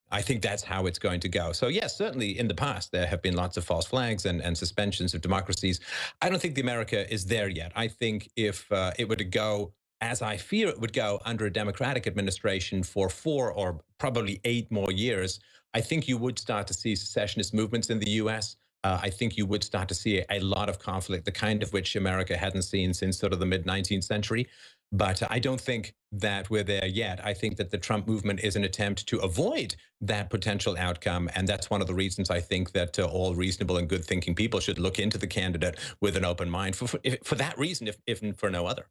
I think that's how it's going to go. So yes, certainly in the past, there have been lots of false flags and suspensions of democracies. I don't think the America is there yet. I think if it were to go as I fear it would go under a Democratic administration for 4 or probably 8 more years, I think you would start to see secessionist movements in the U.S. I think you would start to see a lot of conflict, the kind of which America hadn't seen since sort of the mid-19th century. But I don't think that we're there yet. I think that the Trump movement is an attempt to avoid that potential outcome. And that's one of the reasons I think that all reasonable and good thinking people should look into the candidate with an open mind for that reason, if for no other.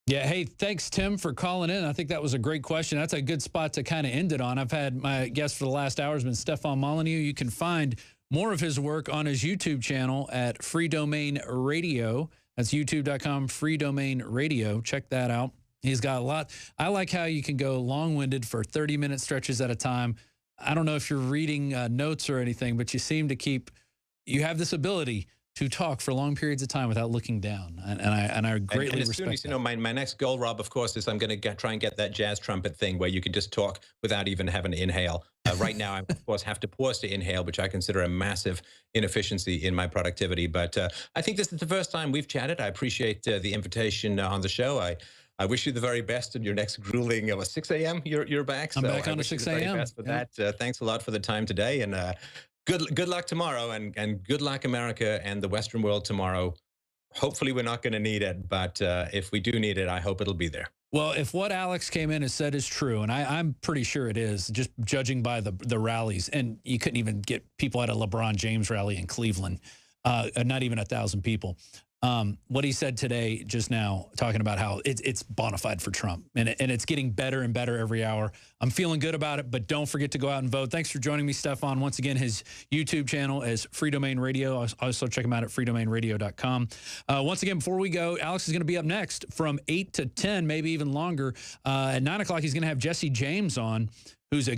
Yeah. Hey, thanks, Tim, for calling in. I think that was a great question. That's a good spot to kind of end it on. I've had my guest for the last hour has been Stefan Molyneux. You can find more of his work on his YouTube channel at Free Domain Radio. That's youtube.com, Free Domain Radio. Check that out. He's got a lot. I like how you can go long-winded for 30-minute stretches at a time. I don't know if you're reading notes or anything, but you seem to you have this ability to talk for long periods of time without looking down. And I greatly respect that. My next goal, Rob, of course, is I'm going to try and get that jazz trumpet thing where you can just talk without even having to inhale. Right now, I, of course, have to pause to inhale, which I consider a massive inefficiency in my productivity. But I think this is the first time we've chatted. I appreciate the invitation on the show. I wish you the very best in your next grueling 6 a.m. You're back. I'm back on at 6 a.m. For that. Thanks a lot for the time today. And good luck tomorrow, and good luck, America and the Western world tomorrow. Hopefully we're not going to need it, but if we do need it, I hope it'll be there. Well, if what Alex came in and said is true, and I'm pretty sure it is, just judging by the rallies, and you couldn't even get people at a LeBron James rally in Cleveland, not even 1,000 people. What he said today just now, talking about how it's bona fide for Trump, and it's getting better and better every hour. I'm feeling good about it, but don't forget to go out and vote. Thanks for joining me, Stefan. Once again, his YouTube channel is Free Domain Radio. Also check him out at freedomainradio.com. Once again, before we go, Alex is going to be up next from 8 to 10, maybe even longer. At 9 o'clock, he's going to have Jesse James on, who's a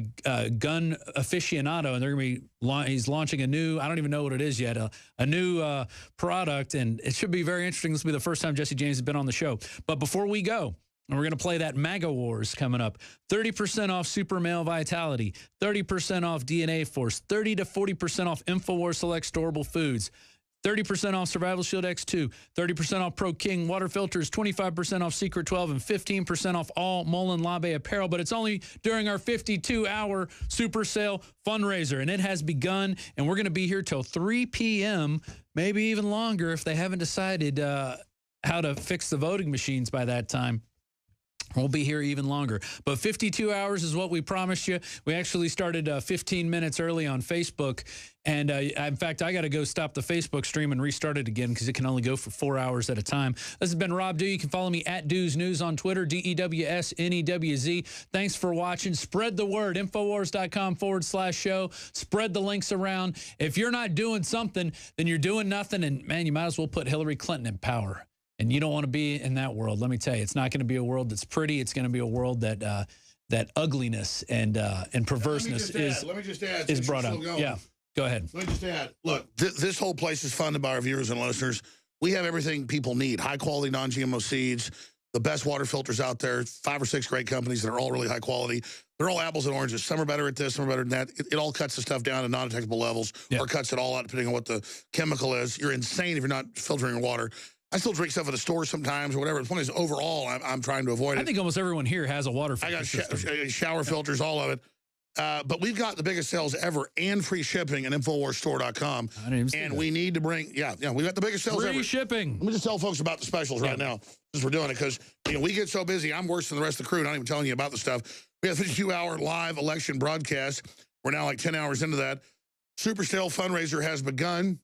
gun aficionado, and they're going to be he's launching a new, I don't even know what it is yet, a new product, and it should be very interesting. This will be the first time Jesse James has been on the show. But before we go, and we're going to play that MAGA Wars coming up. 30% off Super Male Vitality, 30% off DNA Force, 30 to 40% off InfoWars Select Storable Foods, 30% off Survival Shield X2, 30% off Pro King water filters, 25% off Secret 12, and 15% off all Molin Labe apparel. But it's only during our 52-hour super sale fundraiser, and it has begun, and we're going to be here till 3 p.m., maybe even longer if they haven't decided how to fix the voting machines by that time. We'll be here even longer. But 52 hours is what we promised you. We actually started 15 minutes early on Facebook. And in fact, I got to go stop the Facebook stream and restart it again because it can only go for 4 hours at a time. This has been Rob Dew. You can follow me at Dews News on Twitter, DEWSNEWZ. Thanks for watching. Spread the word. Infowars.com/show. Spread the links around. If you're not doing something, then you're doing nothing. And, man, you might as well put Hillary Clinton in power. And you don't want to be in that world. Let me tell you, it's not going to be a world that's pretty. It's going to be a world that that ugliness and perverseness is brought up. Yeah, go ahead. Let me just add. Look, this whole place is funded by our viewers and listeners. We have everything people need: high-quality non-GMO seeds, the best water filters out there, 5 or 6 great companies that are all really high quality. They're all apples and oranges. Some are better at this, some are better than that. It all cuts the stuff down to non-detectable levels or cuts it all out depending on what the chemical is. You're insane if you're not filtering your water. I still drink stuff at the store sometimes or whatever. The point is, overall, I'm trying to avoid it. I think almost everyone here has a water filter. I got shower filters, all of it. But we've got the biggest sales ever and free shipping at InfoWarsStore.com. And we need to bring, we got the biggest sales ever. Free shipping. Let me just tell folks about the specials right now since we're doing it because we get so busy. I'm worse than the rest of the crew, not even telling you about the stuff. We have a 52-hour live election broadcast. We're now like 10 hours into that. Super Sale fundraiser has begun.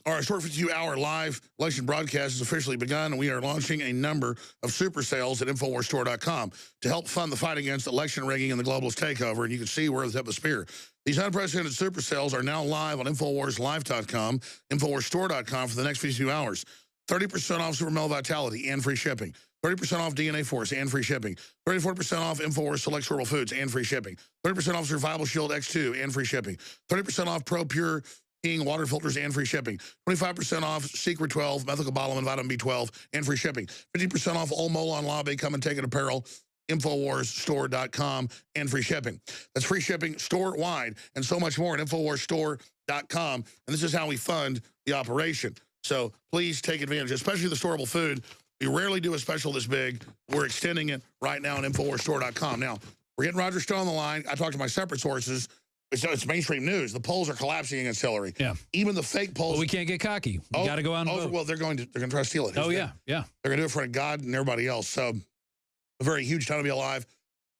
Our short 52-hour live election broadcast has officially begun, and we are launching a number of super sales at InfoWarsStore.com to help fund the fight against election rigging and the globalist takeover, and you can see we're at the tip of the spear. These unprecedented super sales are now live on InfoWarsLive.com, InfoWarsStore.com for the next 52 hours. 30% off Super Male Vitality and free shipping. 30% off DNA Force and free shipping. 34% off InfoWars Select Herbal Foods and free shipping. 30% off Survival Shield X2 and free shipping. 30% off Pro Pure water filters and free shipping. 25% off Secret 12, methylcobalamin, vitamin B12, and free shipping. 50% off all Molon Lobby, Come and Take It apparel, InfoWarsStore.com, and free shipping. That's free shipping store-wide and so much more at InfoWarsStore.com. And this is how we fund the operation. So please take advantage, especially the storable food. We rarely do a special this big. We're extending it right now on InfoWarsStore.com. Now, we're getting Roger Stone on the line. I talked to my separate sources. It's mainstream news. The polls are collapsing against Hillary. Yeah. Even the fake polls. Well, we can't get cocky. We got to go out and vote. Well, they're going to try to steal it. Oh, yeah. Yeah. They're going to do it in front of God and everybody else. So a very huge time to be alive.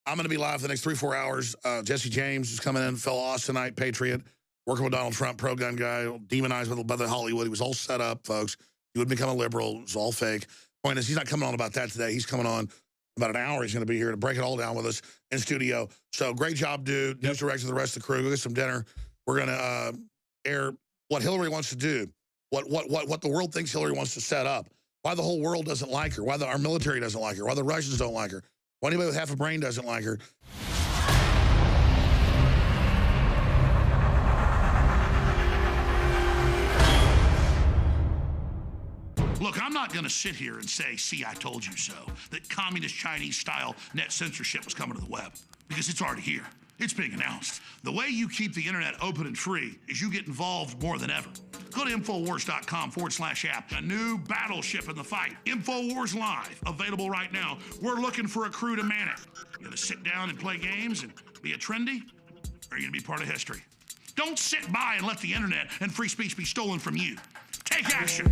I'm going to be live for the next 3-4 hours. Jesse James is coming in, fellow Austinite patriot, working with Donald Trump, pro-gun guy, demonized by the Hollywood. He was all set up, folks. He would become a liberal. It was all fake. Point is, he's not coming on about that today. He's coming on about an hour. He's going to be here to break it all down with us in studio. So great job, dude. News director, the rest of the crew. Go get some dinner. We're going to air what Hillary wants to do, what the world thinks Hillary wants to set up, why the whole world doesn't like her, why our military doesn't like her, why the Russians don't like her, why anybody with half a brain doesn't like her. Look, I'm not going to sit here and say, see, I told you so, that communist Chinese-style net censorship was coming to the web, because it's already here. It's being announced. The way you keep the internet open and free is you get involved more than ever. Go to Infowars.com/app. A new battleship in the fight. Infowars Live, available right now. We're looking for a crew to man it. You going to sit down and play games and be a trendy? Or are you going to be part of history? Don't sit by and let the internet and free speech be stolen from you. Take action.